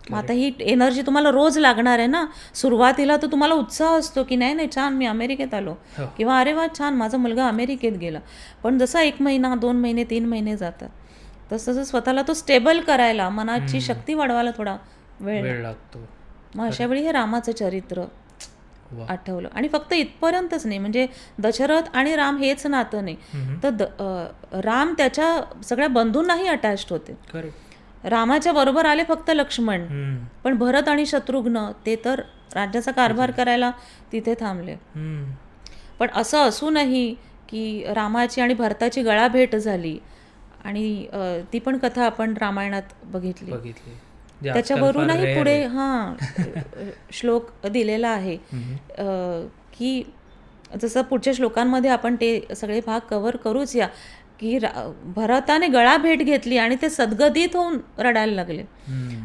मग आता ही एनर्जी तुम्हाला रोज लागणार आहे ना. सुरुवातीला तर तुम्हाला उत्साह असतो की नाही नाही छान मी अमेरिकेत आलो किंवा अरे वा छान माझा मुलगा अमेरिकेत गेला. पण जसा 1 महिना 2 महिने 3 महिने जातात तसं स्वतःला तो स्टेबल करायला मनाची शक्ती वाढवायला थोडा वेळ लागतो. मग अशा वेळी हे रामाचं चरित्र आठवलं. आणि फक्त इथपर्यंतच नाही, म्हणजे दशरथ आणि राम हेच नातं नाही, तर राम त्याच्या सगळ्या बंधूंनाही अटॅच्ड होते. रामाच्या बरोबर आले फक्त लक्ष्मण, पण भरत आणि शत्रुघ्न ते तर राज्याचा कारभार करायला तिथे थांबले. पण असं असूनही की रामाची आणि भरताची गळाभेट झाली आणि ती पण कथा आपण रामायणात बघितली. त्याच्यावरूनही पुढे श्लोक दिलेला आहे की जसं पुढच्या श्लोकांमध्ये आपण ते सगळे भाग कव्हर करूच या की भरताने गळा भेट घेतली आणि ते सद्गदित होऊन रडायला लागले.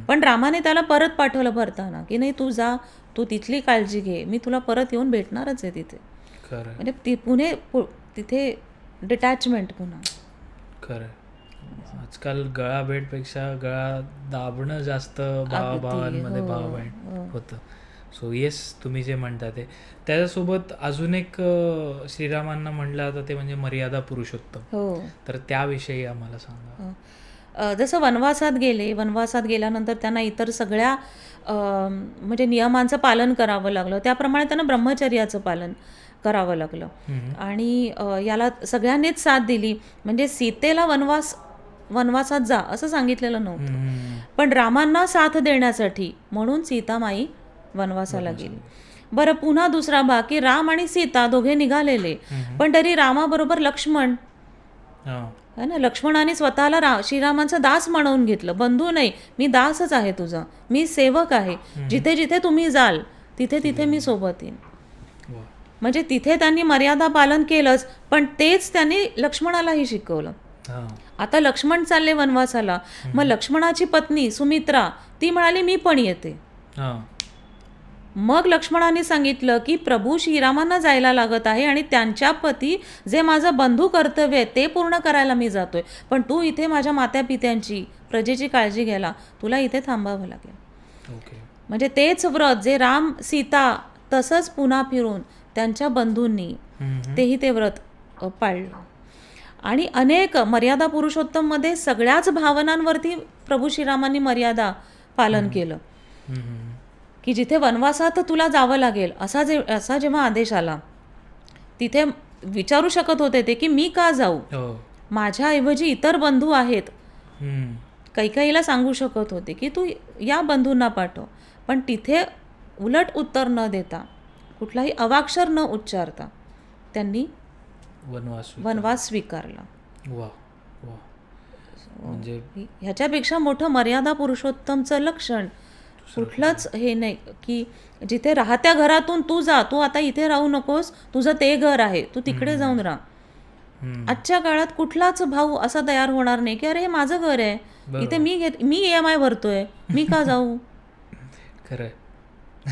पण रामाने त्याला परत पाठवलं भरताना की नाही तू जा, तू तिथली काळजी घे, मी तुला परत येऊन भेटणारच आहे तिथे. म्हणजे तिथे डिटॅचमेंट पुन्हा. खरं आजकाल गळा भेटपेक्षा गळा दाबणं जास्त भावाभावांमध्ये भावबहीण होतं. सो येस, तुम्ही जे म्हणता ते त्याच्यासोबत अजून एक श्रीरामांना म्हणलं जातं ते म्हणजे मर्यादा पुरुषोत्तम. तर त्याविषयी आम्हाला सांगा. जसं वनवासात गेल्यानंतर त्यांना इतर सगळ्या म्हणजे नियमांचं पालन करावं लागलं, त्याप्रमाणे त्यांना ब्रह्मचर्याचं पालन करावं लागलं. आणि याला सगळ्यांनीच साथ दिली. म्हणजे सीतेला वनवासात जा असं सांगितलेलं नव्हतं, पण रामांना साथ देण्यासाठी म्हणून सीतामाई वनवासाला गेली. बरं, पुन्हा दुसरा भाग की राम आणि सीता दोघे निघालेले, पण तरी रामाबरोबर लक्ष्मण है ना. लक्ष्मणाने स्वतःला श्रीरामांचा दास म्हणवून घेतलं. बंधू नाही, मी दासच आहे तुझा, मी सेवक आहे, जिथे जिथे तुम्ही जाल तिथे तिथे मी सोबत येईन. म्हणजे तिथे त्यांनी मर्यादा पालन केलंच, पण तेच त्यांनी लक्ष्मणालाही शिकवलं. आता लक्ष्मण चालले वनवासाला, मग लक्ष्मणाची पत्नी सुमित्रा ती म्हणाली मी पण येते. मग लक्ष्मणाने सांगितलं की प्रभू श्रीरामांना जायला लागत आहे आणि त्यांच्या पती जे माझं बंधू कर्तव्य आहे ते पूर्ण करायला मी जातोय, पण तू इथे माझ्या मात्या पित्यांची प्रजेची काळजी घ्यायला तुला इथे थांबावं लागेल. म्हणजे तेच व्रत जे राम सीता तसंच पुन्हा फिरून त्यांच्या बंधूंनी तेही ते व्रत पाळलं. आणि अनेक मर्यादा पुरुषोत्तम मध्ये सगळ्याच भावनांवरती प्रभू श्रीरामांनी मर्यादा पालन केलं की जिथे वनवासात तुला जावं लागेल असा जेव्हा आदेश आला तिथे विचारू शकत होते ते की मी का जाऊ, माझ्याऐवजी इतर बंधू आहेत. कैकेयीला सांगू शकत होते की तू या बंधूंना पाठव, पण तिथे उलट उत्तर न देता कुठलाही अवाक्षर न उच्चारता त्यांनी वनवास स्वीकारला. म्हणजे ह्याच्यापेक्षा मोठं मर्यादा पुरुषोत्तमचं लक्षण कुठलंच हे नाही की जिथे राहत्या घरातून तू जा, तू आता इथे राहू नकोस, तुझं ते घर आहे, तू तिकडे जाऊन राहा. आजच्या काळात कुठलाच भाऊ असा तयार होणार नाही की अरे हे माझं घर आहे, इथे मी EMI भरतोय, मी का जाऊ. खरं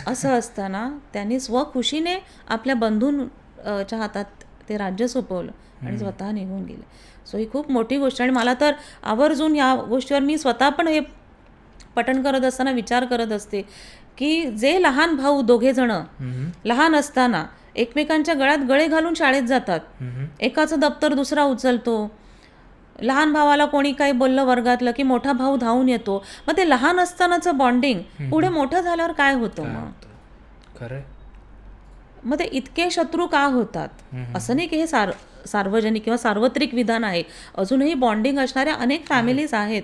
असं असताना त्यांनी स्वखुशीने आपल्या बंधूंच्या हातात ते राज्य सोपवलं आणि स्वतः निघून गेले. सो ही खूप मोठी गोष्ट. आणि मला तर आवर्जून या गोष्टीवर मी स्वतः पण हे पठण करत असताना विचार करत असते की जे लहान भाऊ दोघे जण लहान असताना एकमेकांच्या गळ्यात गळे घालून शाळेत जातात, एकाचं दप्तर दुसरा उचलतो, लहान भावाला कोणी काही बोललं वर्गातलं की मोठा भाऊ धावून येतो. मग ते लहान असतानाचं बॉन्डिंग पुढे मोठं झाल्यावर काय होतं मग. खरं. मग ते इतके शत्रू का होतात. असं नाही की हे सार्वजनिक किंवा सार्वत्रिक विधान आहे, अजूनही बॉन्डिंग असणाऱ्या अनेक फॅमिलीज आहेत.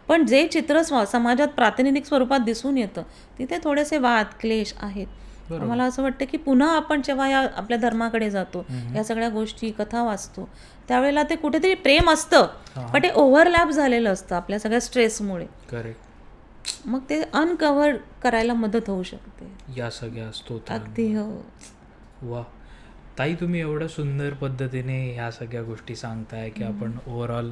पण जे चित्र समाजात प्रातिनिधिक स्वरूपात दिसून येतं तिथे थोडेसे वाद क्लेश आहेत. मला असं वाटतं की पुन्हा आपण जेव्हा या आपल्या धर्माकडे जातो, या सगळ्या गोष्टी कथा वाचतो, त्यावेळेला ते कुठेतरी प्रेम असतं पण ते ओव्हरलॅप झालेलं असतं आपल्या सगळ्या स्ट्रेसमुळे. मग ते अनकव्हर करायला मदत होऊ शकते या सगळ्या स्तोत्रांना. अगदी. हो. वा ताई, तुम्ही एवढ्या सुंदर पद्धतीने ह्या सगळ्या गोष्टी सांगताय की आपण ओव्हरऑल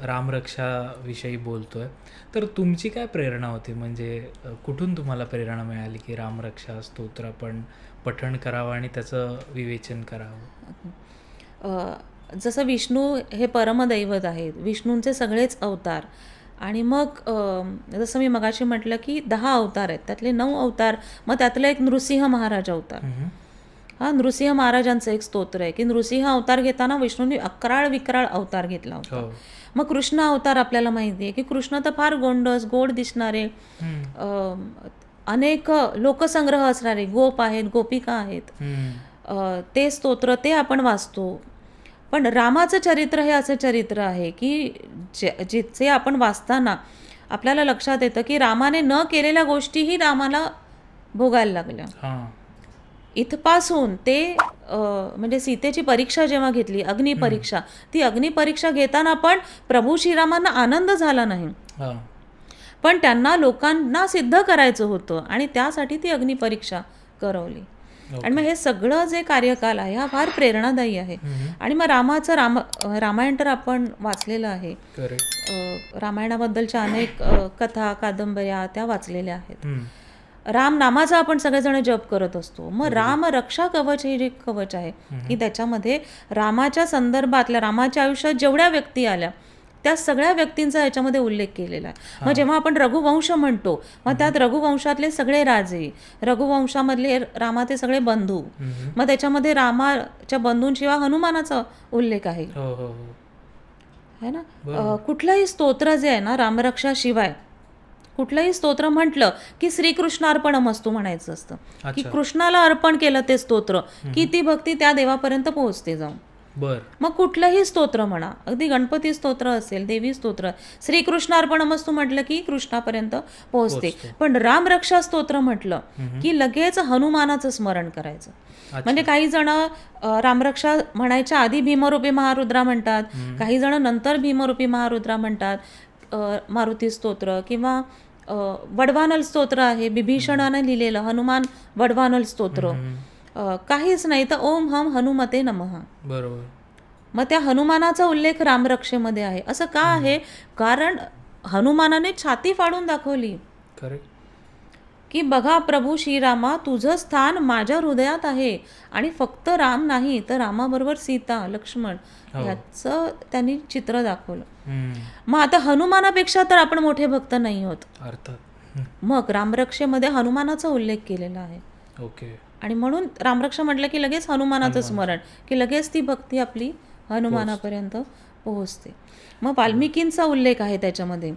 रामरक्षाविषयी बोलतोय. तर तुमची काय प्रेरणा होती, म्हणजे कुठून तुम्हाला प्रेरणा मिळाली की रामरक्षा स्तोत्र आपण पठण करावं आणि त्याचं विवेचन करावं. जसं विष्णू हे परमदैवत आहेत, विष्णूंचे सगळेच अवतार. आणि मग जसं मी मगाशी म्हटलं की 10 अवतार आहेत, त्यातले 9 अवतार, मग त्यातलं एक नृसिंह महाराज अवतार. हा नृसिंह महाराजांचं एक स्तोत्र आहे की नृसिंह अवतार घेताना विष्णूंनी अकराळ विक्राळ अवतार घेतला होता. मग कृष्ण अवतार आपल्याला माहिती आहे की कृष्ण तर फार गोंडस गोड दिसणारे, अनेक लोकसंग्रह असणारे गोप आहेत, गोपिका आहेत, ते स्तोत्र ते आपण वाचतो. पण रामाचं चरित्र हे असं चरित्र आहे की जिथे आपण वाचताना आपल्याला लक्षात येतं की रामाने न केलेल्या गोष्टीही रामाला भोगायला लागल्या. इथपासून ते म्हणजे सीतेची परीक्षा जेव्हा घेतली, अग्निपरीक्षा, ती अग्निपरीक्षा घेताना पण प्रभू श्रीरामांना आनंद झाला नाही, पण त्यांना लोकांना सिद्ध करायचं होतं आणि त्यासाठी ती अग्निपरीक्षा करवली. आणि मग हे सगळं जे कार्यकाल आहे हा फार प्रेरणादायी आहे. आणि मग रामायण तर आपण वाचलेलं आहे, रामायणाबद्दलच्या अनेक कथा कादंबऱ्या त्या वाचलेल्या आहेत. राम नामाचा आपण सगळेजण जप करत असतो. मग राम रक्षा कवच हे जे कवच आहे की त्याच्यामध्ये रामाच्या संदर्भातल्या, रामाच्या आयुष्यात जेवढ्या व्यक्ती आल्या त्या सगळ्या व्यक्तींचा याच्यामध्ये उल्लेख केलेला आहे. मग जेव्हा आपण रघुवंश म्हणतो, मग त्यात रघुवंशातले सगळे राजे, रघुवंशामधले रामाचे सगळे बंधू, मग त्याच्यामध्ये रामाच्या बंधूंशिवाय हनुमानाचा उल्लेख आहे है ना. कुठलंही स्तोत्र जे आहे ना रामरक्षा शिवाय, कुठलंही स्तोत्र म्हटलं की श्रीकृष्णार्पणमस्तु म्हणायचं असतं की कृष्णाला अर्पण केलं ते स्तोत्र की ती भक्ती त्या देवापर्यंत पोहोचते जाऊन. मग कुठलंही स्तोत्र म्हणा, अगदी गणपती स्तोत्र असेल, देवी स्तोत्र, श्रीकृष्णार्पणमस्तु म्हटलं की कृष्णापर्यंत पोहोचते. पण रामरक्षा स्तोत्र म्हटलं की लगेच हनुमानाचं स्मरण करायचं. म्हणजे काही जण रामरक्षा म्हणायच्या आधी भीमरूपी महारुद्रा म्हणतात, काही जण नंतर भीमरूपी महारुद्रा म्हणतात, मारुती स्तोत्र किंवा वडवानल स्तोत्र आहे बिभीषणाने लिहिलेलं, हनुमान वडवानल स्तोत्र. काहीच नाही तर ओम हम हनुमते नमः. बरोबर. मग त्या हनुमानाचा उल्लेख रामरक्षेमध्ये आहे. असं का आहे? कारण हनुमानाने छाती फाडून दाखवली की बघा प्रभू श्रीरामा, तुझं स्थान माझ्या हृदयात आहे आणि फक्त राम नाही तर रामाबरोबर सीता लक्ष्मण याचं त्यांनी चित्र दाखवलं. मग आता हनुमानापेक्षा तर आपण मोठे भक्त नाही होत अर्थात. मग रामरक्षेमध्ये हनुमानाचा उल्लेख केलेला आहे. ओके. आणि म्हणून रामरक्षा म्हटलं की लगेच हनुमानाचं स्मरण, की लगेच ती भक्ती आपली हनुमानापर्यंत पोहोचते. मग वाल्मिकींचा उल्लेख आहे त्याच्यामध्ये.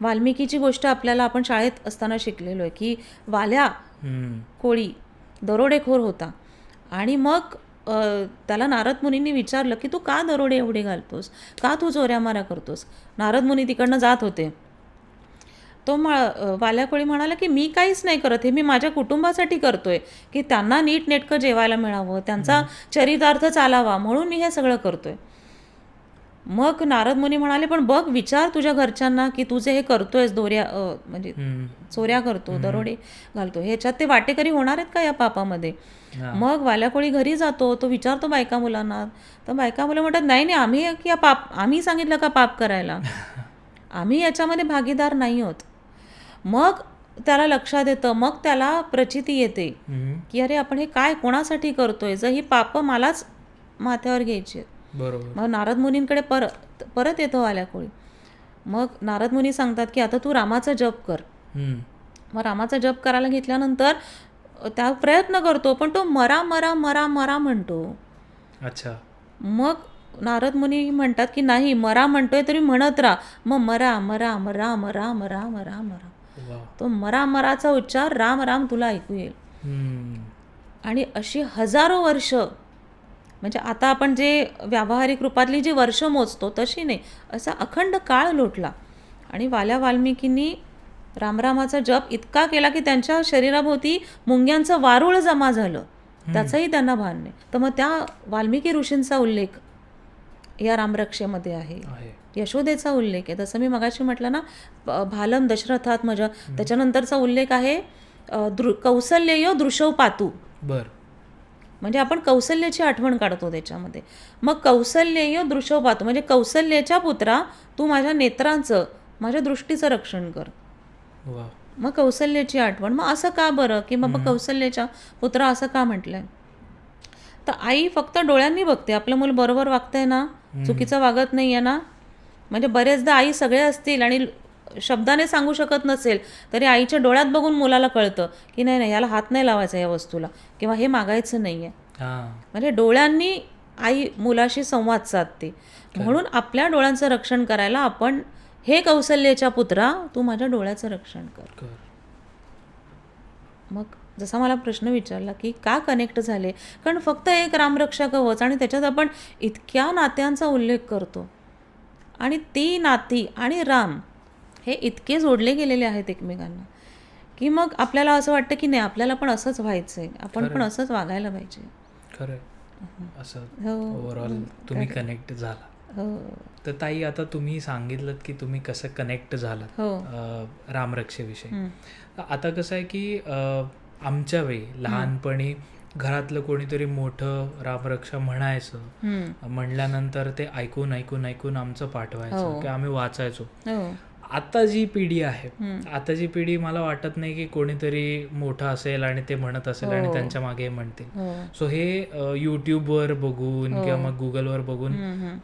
वाल्मिकीची गोष्ट आपल्याला आपण शाळेत असताना शिकलेलो आहे की वाल्या कोळी दरोडेखोर होता आणि मग त्याला नारद मुनींनी विचारलं की तू का दरोडे एवढे घालतोस, का तू चोऱ्या मारा करतोस. नारद मुनी तिकडनं जात होते. तो वाल्या कोळी म्हणाला की मी काहीच नाही करत, हे मी माझ्या कुटुंबासाठी करतोय की त्यांना नीटनेटकं जेवायला मिळावं, त्यांचा चरितार्थ चालावा म्हणून मी हे सगळं करतोय. मग नारद मुनी म्हणाले, पण बघ, विचार तुझ्या घरच्यांना की तुझे हे करतोयस, दोऱ्या म्हणजे चोऱ्या करतो, दरोडे घालतो, ह्याच्यात ते वाटेकरी होणार आहेत का या पापामध्ये? मग वाल्याकोळी घरी जातो, तो विचारतो बायका मुलांना, तर बायका मुलं म्हणतात, नाही नाही, आम्ही सांगितलं का पाप करायला, आम्ही याच्यामध्ये भागीदार नाही आहोत. मग त्याला लक्षात येतं, मग त्याला प्रचिती येते की अरे आपण हे काय कोणासाठी करतोय, जर ही पापं मलाच माथ्यावर घ्यायची आहेत. बरोबर. मग नारद मुनींकडे परत येतो वाल्याकोळी. मग नारद मुनी सांगतात की आता तू रामाचा जप कर. मग रामाचा जप करायला घेतल्यानंतर त्या प्रयत्न करतो, पण तो मरा मरा मरा मरा म्हणतो. अच्छा. मग नारद मुनी म्हणतात की नाही, मरा म्हणतोय तरी म्हणत राहा. मग मरा मरा मरा मरा मरा मरा मरा, तो मरा मराचा उच्चार राम राम तुला ऐकू येईल. आणि अशी हजारो वर्ष, म्हणजे आता आपण जे व्यावहारिक रूपातली जी वर्ष मोजतो तशी नाही, असा अखंड काळ लोटला. आणि वाल्या वाल्मिकींनी रामरामाचा जप इतका केला की त्यांच्या शरीराभोवती मुंग्यांचं वारुळ जमा झालं, त्याचंही त्यांना भान नाही. तर मग त्या वाल्मिकी ऋषींचा उल्लेख या रामरक्षेमध्ये आहे, यशोदेचा उल्लेख आहे. जसं मी मगाशी म्हटलं ना, भालम दशरथात्मज, त्याच्यानंतरचा उल्लेख आहे कौसल्येय दृशौ पातू. म्हणजे आपण कौसल्याची आठवण काढतो त्याच्यामध्ये. मग कौसल्येय दृशौ पातू म्हणजे कौसल्याच्या पुत्रा, तू माझ्या नेत्रांचं, माझ्या दृष्टीचं रक्षण कर. मग कौसल्याची आठवण. मग असं का बरं की बाबा कौसल्याच्या पुत्रा असं का म्हटलंय? तर आई फक्त डोळ्यांनी बघते, आपलं मूल बरोबर वागतंय ना, चुकीचं वागत नाही आहे ना. म्हणजे बरेचदा आई सगळे असतील आणि शब्दाने सांगू शकत नसेल तरी आईच्या डोळ्यात बघून मुलाला कळतं की नाही नाही, याला हात नाही लावायचा या वस्तूला, किंवा हे मागायचं नाही आहे. म्हणजे डोळ्यांनी आई मुलाशी संवाद साधते. म्हणून आपल्या डोळ्यांचं रक्षण करायला आपण, हे कौसल्याच्या पुत्रा, तू माझ्या डोळ्याचं रक्षण कर. मग जसा मला प्रश्न विचारला की का कनेक्ट झाले, कारण फक्त एक रामरक्षा कवच आणि त्याच्यात आपण इतक्या नात्यांचा उल्लेख करतो, आणि ती नाती आणि राम हे इतके जोडले गेलेले आहेत एकमेकांना की मग आपल्याला असं वाटतं की नाही, आपल्याला पण असंच व्हायचं आहे, आपण पण असंच वागायला पाहिजे. खरं असं ओव्हरऑल तुम्ही कनेक्ट झाला. तर ताई, आता तुम्ही सांगितलं की तुम्ही कसं कनेक्ट झालात रामरक्षेविषयी. आता कसं आहे की आमच्या वेळी लहानपणी घरातलं कोणीतरी मोठं रामरक्षा म्हणायचं, म्हणल्यानंतर ते ऐकून ऐकून ऐकून आमचं पाठवायचं की आम्ही वाचायचो. आता जी पिढी आहे, आता जी पिढी, मला वाटत नाही की कोणीतरी मोठं असेल आणि ते म्हणत असेल आणि त्यांच्या मागे म्हणतील. सो हे यूट्यूबवर बघून किंवा मग गुगलवर बघून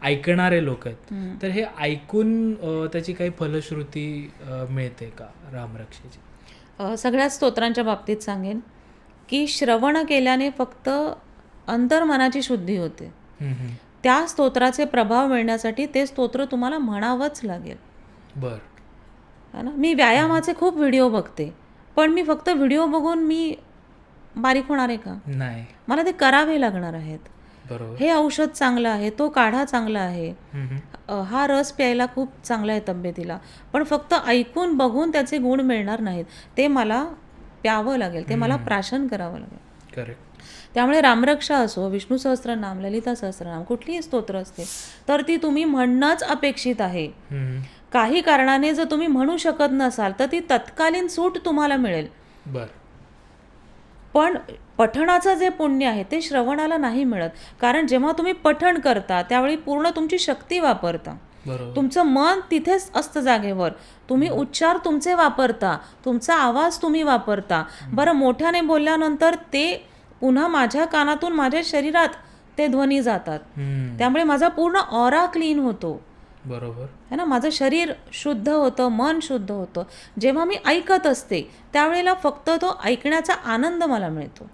ऐकणारे लोक आहेत. तर हे ऐकून त्याची काही फलश्रुती मिळते का रामरक्षेची? सगळ्या स्तोत्रांच्या बाबतीत सांगेन की श्रवण केल्याने फक्त अंतर्मनाची शुद्धी होते. त्या स्तोत्राचे प्रभाव मिळण्यासाठी ते स्तोत्र तुम्हाला म्हणावंच लागेल. है ना. मी व्यायामाचे खूप व्हिडिओ बघते, पण मी फक्त व्हिडिओ बघून मी बारीक होणार आहे का? नाही, मला ते करावे लागणार आहेत. हे औषध चांगलं आहे, तो काढा चांगला आहे, हा रस प्यायला खूप चांगला आहे तब्येतीला, पण फक्त ऐकून बघून त्याचे गुण मिळणार नाहीत. ते मला प्यावं लागेल, ते मला प्राशन करावं लागेल. त्यामुळे रामरक्षा असो, विष्णू सहस्त्रनाम, ललिता सहस्त्रनाम, कुठलीही स्तोत्र असते तर ती तुम्ही म्हणणंच अपेक्षित आहे. काही कारणाने जर तुम्ही म्हणू शकत नसाल तर ती तत्कालीन सूट तुम्हाला मिळेल. पण पठणाचं जे पुण्य आहे ते श्रवणाला नाही मिळत, कारण जेव्हा तुम्ही पठण करता त्यावेळी पूर्ण तुमची शक्ती वापरता, तुमचं मन तिथेच असतं जागेवर, तुम्ही उच्चार तुमचे वापरता, तुमचा आवाज तुम्ही वापरता. बरं, मोठ्याने बोलल्यानंतर ते पुन्हा माझ्या कानातून माझ्या शरीरात ते ध्वनी जातात, त्यामुळे माझा पूर्ण ऑरा क्लीन होतो. बरोबर है ना. माझं शरीर शुद्ध होतं, मन शुद्ध होतं. जेव्हा मी ऐकत असते त्यावेळेला फक्त तो ऐकण्याचा आनंद मला मिळतो.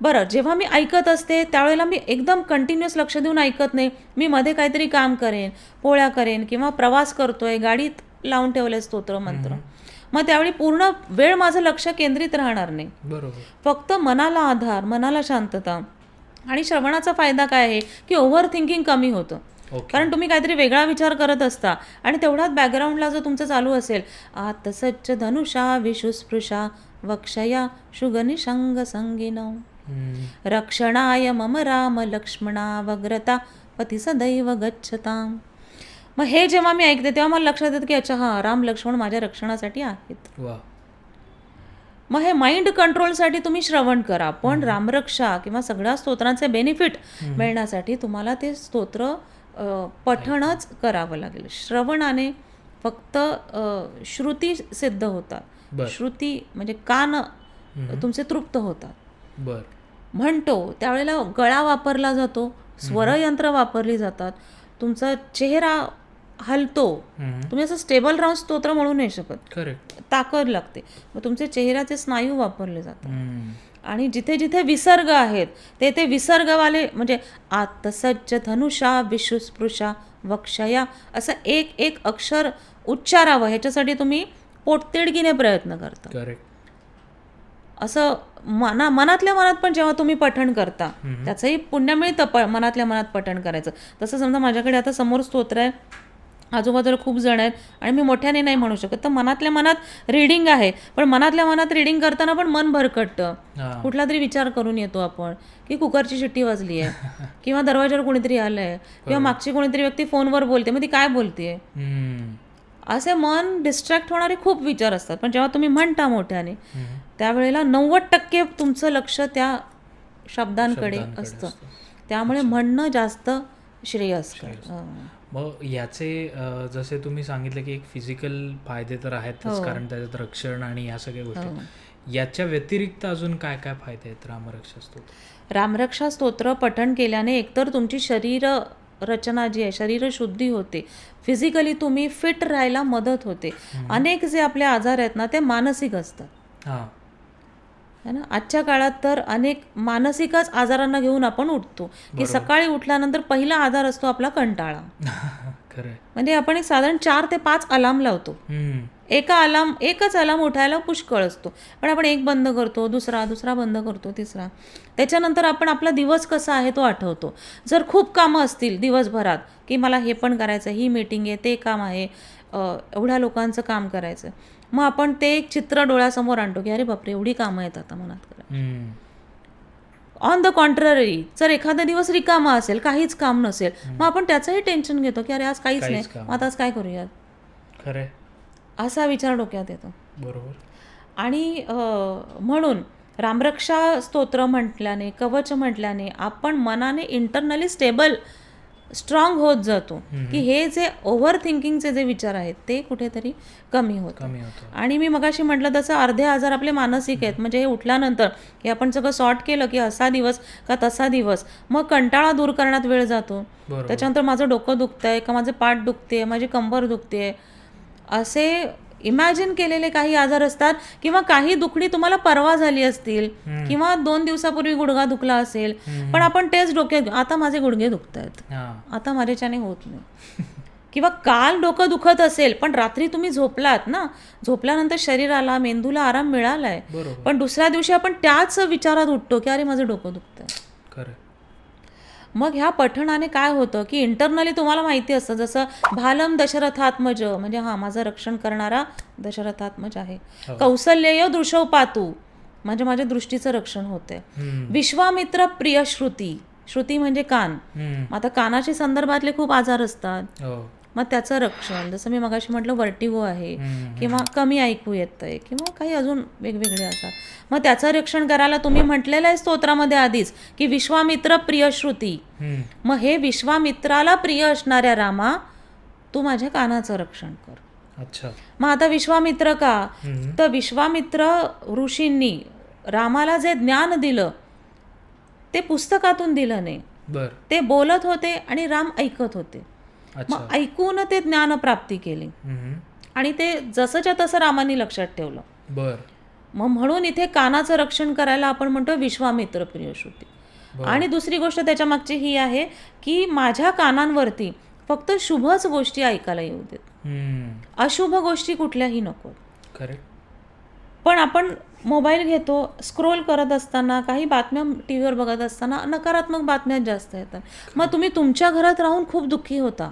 बरं, जेव्हा मी ऐकत असते त्यावेळेला मी एकदम कंटिन्युअस लक्ष देऊन ऐकत नाही. मी मध्ये काहीतरी काम करेन, पोळ्या करेन किंवा प्रवास करतोय, गाडीत लावून ठेवले स्तोत्र मंत्र, मग त्यावेळी पूर्ण वेळ माझं लक्ष केंद्रित राहणार नाही. फक्त मनाला आधार, मनाला शांतता. आणि श्रवणाचा फायदा काय आहे की ओव्हर थिंकिंग कमी होतं. कारण तुम्ही काहीतरी वेगळा विचार करत असता आणि तेवढ्यात बॅकग्राऊंडला जर तुमचं चालू असेल, आतसच्च धनुषा विशुस्पृशा वक्षया शुगनिशंग संगिनौ रक्षणाय मम राम लक्ष्मणा वग्रता पथी सदैव गच्छताम. मग हे जेव्हा मी ऐकते तेव्हा मला लक्षात येतं की अच्छा हा राम लक्ष्मण माझ्या रक्षणासाठी आहेत. वा. मग हे माइंड कंट्रोलसाठी तुम्ही श्रवण करा, पण रामरक्षा किंवा सगळ्या स्तोत्रांचे बेनिफिट मिळण्यासाठी तुम्हाला ते स्तोत्र पठणच करावं लागेल. श्रवणाने फक्त श्रुती सिद्ध होतात. श्रुती म्हणजे कान तुमचे तृप्त होतात. बर. म्हणतो त्यावेळेला गळा वापरला जातो, स्वरयंत्र वापरली जातात, तुमचा चेहरा हलतो. तुम्ही असं स्टेबल राहून स्तोत्र म्हणू नाही शकत, करेक्ट. ताकद लागते. मग तुमचे चेहऱ्याचे स्नायू वापरले जातात आणि जिथे जिथे विसर्ग आहेत ते ते विसर्गवाले म्हणजे आत्तसज्ज धनुषा विश्वस्पृशा वक्षया असं एक एक अक्षर उच्चारावं ह्याच्यासाठी तुम्ही पोटतिडकीने प्रयत्न करता. करेक्ट. असं मनातल्या मनात पण जेव्हा तुम्ही पठण करता त्याचंही पुण्य मिळतं मनातल्या मनात पठण करायचं. तसं समजा माझ्याकडे आता समोर स्तोत्र आहे, आजूबाजूला खूप जण आहेत आणि मी मोठ्याने नाही म्हणू शकत, तर मनातल्या मनात रीडिंग आहे. पण मनातल्या मनात रीडिंग करताना पण मन भरकटतं. कुठला तरी विचार करून येतो आपण की कुकरची शिट्टी वाजली आहे किंवा दरवाजावर कोणीतरी आलंय किंवा मागची कोणीतरी व्यक्ती फोनवर बोलते, मग ती काय बोलतेय, असे मन डिस्ट्रॅक्ट होणारे खूप विचार असतात. पण जेव्हा तुम्ही म्हणता मोठ्याने त्यावेळेला 90% तुमचं लक्ष त्या शब्दांकडे असतं. त्यामुळे म्हणणं जास्त श्रेयस्कर. मग याचे जसे तुम्ही सांगितलं की एक फिजिकल फायदे तर आहेतच, कारण त्याच्यात रक्षण आणि या सगळ्या गोष्टी, याच्या व्यतिरिक्त अजून काय काय फायदे आहेत रामरक्षा स्तोत्र? रामरक्षा स्तोत्र पठण केल्याने एकतर तुमची शरीर रचना जी आहे, शरीर शुद्धी होते, फिजिकली तुम्ही फिट राहायला मदत होते. अनेक जे आपले आजार आहेत ना ते मानसिक असतात है ना. आजच्या काळात तर अनेक मानसिकच आजारांना घेऊन आपण उठतो की सकाळी उठल्यानंतर पहिला आजार असतो आपला कंटाळा. म्हणजे आपण एक साधारण 4 ते 5 अलार्म लावतो. एकच अलार्म उठायला पुष्कळ असतो, पण आपण एक बंद करतो, दुसरा बंद करतो, तिसरा. त्याच्यानंतर आपण आपला दिवस कसा आहे तो आठवतो. जर खूप कामं असतील दिवसभरात की मला हे पण करायचं, ही मीटिंग आहे, ते काम आहे, एवढ्या लोकांचं काम करायचं, मग आपण ते एक चित्र डोळ्यासमोर आणतो की अरे बापरे एवढी कामं आहेत आता मनात करायची. ऑन द कॉन्ट्ररी जर एखादा दिवस रिकामा असेल, काहीच काम नसेल, मग आपण त्याचंही टेन्शन घेतो की अरे आज काहीच नाही, मग आता आज काय करूयात, खरं असा विचार डोक्यात येतो. बरोबर. आणि म्हणून रामरक्षा स्तोत्र म्हटल्याने, कवच म्हटल्याने आपण मनाने इंटरनली स्ट्रॉंग होत जातो की हे जे ओव्हर थिंकिंगचे जे विचार आहेत ते कुठेतरी कमी होतात. आणि मी मगाशी म्हटलं तसं अर्धे आजार आपले मानसिक आहेत. म्हणजे हे उठल्यानंतर हे आपण सगळं सॉर्ट केलं की असा दिवस का तसा दिवस, मग कंटाळा दूर करण्यात वेळ जातो. त्याच्यानंतर माझं डोकं दुखतंय का माझे पाठ दुखते, माझी कंबर दुखते, असे इमॅजिन केलेले काही आजार असतात. किंवा काही दुखणी तुम्हाला परवा झाली असतील किंवा 2 दिवसापूर्वी गुडघा दुखला असेल, पण आपण तेच डोक्यात आता माझे गुडघे दुखत आहेत, आता माझ्याच्याने होत नाही. किंवा काल डोकं दुखत असेल पण रात्री तुम्ही झोपलात ना, झोपल्यानंतर शरीराला मेंदूला आराम मिळालाय, पण दुसऱ्या दिवशी आपण त्याच विचारात उठतो की अरे माझं डोकं दुखतंय. मग ह्या पठणाने काय होतं की इंटरनली तुम्हाला माहिती असतं, जसं भालम दशरथात्मज म्हणजे हा माझं रक्षण करणारा दशरथात्मज आहे. कौसल्यय दृशौ पातू म्हणजे माझ्या दृष्टीचं रक्षण होते. विश्वामित्र प्रिय श्रुती म्हणजे कान. आता कानाच्या संदर्भातले खूप आजार असतात, मग त्याचं रक्षण, जसं मी मगाशी म्हटलं वर्टिगो आहे किंवा कमी ऐकू येतंय किंवा काही अजून वेगवेगळे असतात, मग त्याचं रक्षण करायला तुम्ही म्हटलेलं आहे स्तोत्रामध्ये आधीच की विश्वामित्र प्रिय श्रुती. मग हे विश्वामित्राला प्रिय असणाऱ्या रामा तू माझ्या कानाचं रक्षण कर. अच्छा. मग आता विश्वामित्र का, तर विश्वामित्र ऋषींनी रामाला जे ज्ञान दिलं ते पुस्तकातून दिलं नाही, ते बोलत होते आणि राम ऐकत होते. मग ऐकून ते ज्ञान प्राप्ती केली आणि ते जसंच्या तसं रामाने लक्षात ठेवलं. मग म्हणून इथे कानाचं रक्षण करायला आपण म्हणतो विश्वामित्र प्रिय श्रुती. आणि दुसरी गोष्ट त्याच्या मागची ही आहे की माझ्या कानांवरती फक्त शुभच गोष्टी ऐकायला येऊ देत, अशुभ गोष्टी कुठल्याही नको. पण आपण मोबाईल घेतो, स्क्रोल करत असताना काही बातम्या टीव्हीवर बघत असताना नकारात्मक बातम्या जास्त येतात. मग तुम्ही तुमच्या घरात राहून खूप दुःखी होता,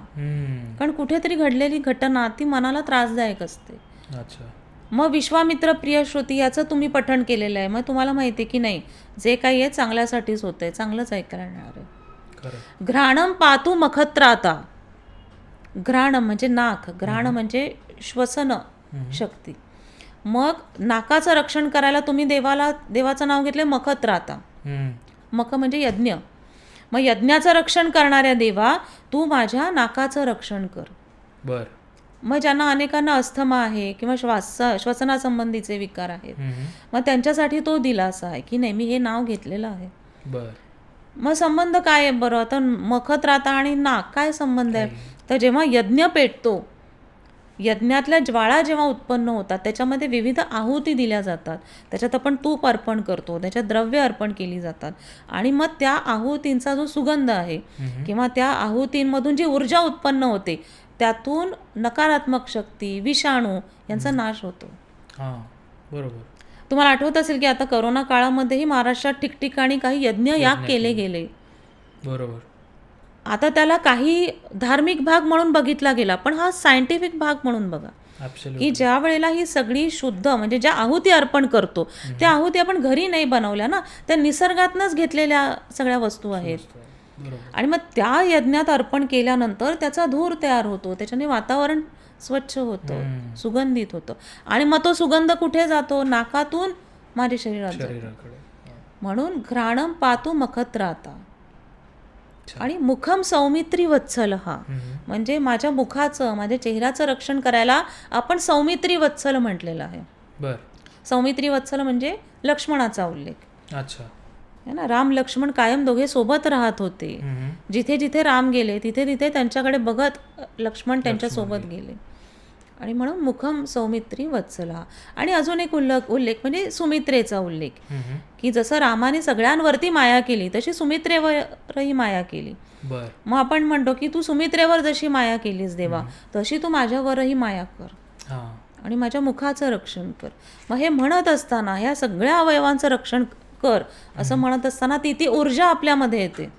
कारण कुठेतरी घडलेली घटना ती मनाला त्रासदायक असते. मग विश्वामित्र प्रिय श्रुती याचं तुम्ही पठण केलेलं आहे, मग तुम्हाला माहिती आहे की नाही जे काही आहे चांगल्यासाठीच होतंय, चांगलंच ऐकायला येणार आहे. खरं. घ्राणम पातू मखत्राता. घ्राणम म्हणजे नाक, घ्राण म्हणजे श्वसन शक्ती. मग नाकाचं रक्षण करायला तुम्ही देवाचं नाव घेतलं मखत्राता. मख म्हणजे यज्ञ. मग यज्ञाचं रक्षण करणाऱ्या देवा, तू माझ्या नाकाचं रक्षण कर. बर. मग ज्यांना अनेकांना अस्थमा आहे किंवा श्वसनासंबंधीचे विकार आहेत, मग त्यांच्यासाठी तो दिलासा आहे की नाही, मी हे नाव घेतलेलं आहे. बर. मग संबंध काय आहे बरं? आता मखत्राता आणि नाक काय संबंध आहे? तर जेव्हा यज्ञ पेटतो, यज्ञातल्या ज्वाळा जेव्हा उत्पन्न होतात, त्याच्यामध्ये विविध आहुती दिल्या जातात. त्याच्यात आपण तूप अर्पण करतो, त्याच्यात द्रव्य अर्पण केली जातात, आणि मग त्या आहुतींचा जो सुगंध आहे किंवा त्या आहुतींमधून जी ऊर्जा उत्पन्न होते, त्यातून नकारात्मक शक्ती, विषाणू यांचा नाश होतो. हां, बरोबर. तुम्हाला आठवत असेल की आता करोना काळामध्येही महाराष्ट्रात ठिकठिकाणी काही यज्ञ याग केले गेले. बरोबर. आता त्याला काही धार्मिक भाग म्हणून बघितला गेला, पण हा सायंटिफिक भाग म्हणून बघा. की ज्या वेळेला ही सगळी शुद्ध म्हणजे ज्या आहुती अर्पण करतो, त्या आहुती आपण घरी नाही बनवल्या ना, त्या निसर्गातनंच घेतलेल्या सगळ्या वस्तू आहेत. आणि मग त्या यज्ञात अर्पण केल्यानंतर त्याचा धूर तयार होतो, त्याच्याने वातावरण स्वच्छ होतं, सुगंधित होतं, आणि मग तो सुगंध कुठे जातो? नाकातून माझ्या शरीरात जातो. म्हणून घ्राणम पातू मखत्राता. आणि मुखम सौमित्री वत्सल, हा म्हणजे माझ्या मुखाचं, माझ्या चेहऱ्याचं रक्षण करायला आपण सौमित्री वत्सल म्हटलेलं आहे. बर. सौमित्री वत्सल म्हणजे लक्ष्मणाचा उल्लेख. अच्छा. है ना, राम लक्ष्मण कायम दोघे सोबत राहत होते. जिथे जिथे राम गेले तिथे तिथे त्यांच्याकडे बघत लक्ष्मण त्यांच्या सोबत गेले, आणि म्हणून मुखम सौमित्री वत्सला. आणि अजून एक उल्लेख म्हणजे सुमित्रेचा उल्लेख, की जसं रामाने सगळ्यांवरती माया केली तशी सुमित्रेवरही माया केली. मग आपण म्हणतो की तू सुमित्रेवर जशी माया केलीस देवा, तशी तू माझ्यावरही माया कर आणि माझ्या मुखाचं रक्षण कर. मग हे म्हणत असताना, ह्या सगळ्या अवयवांचं रक्षण कर असं म्हणत असताना ती ऊर्जा आपल्यामध्ये येते,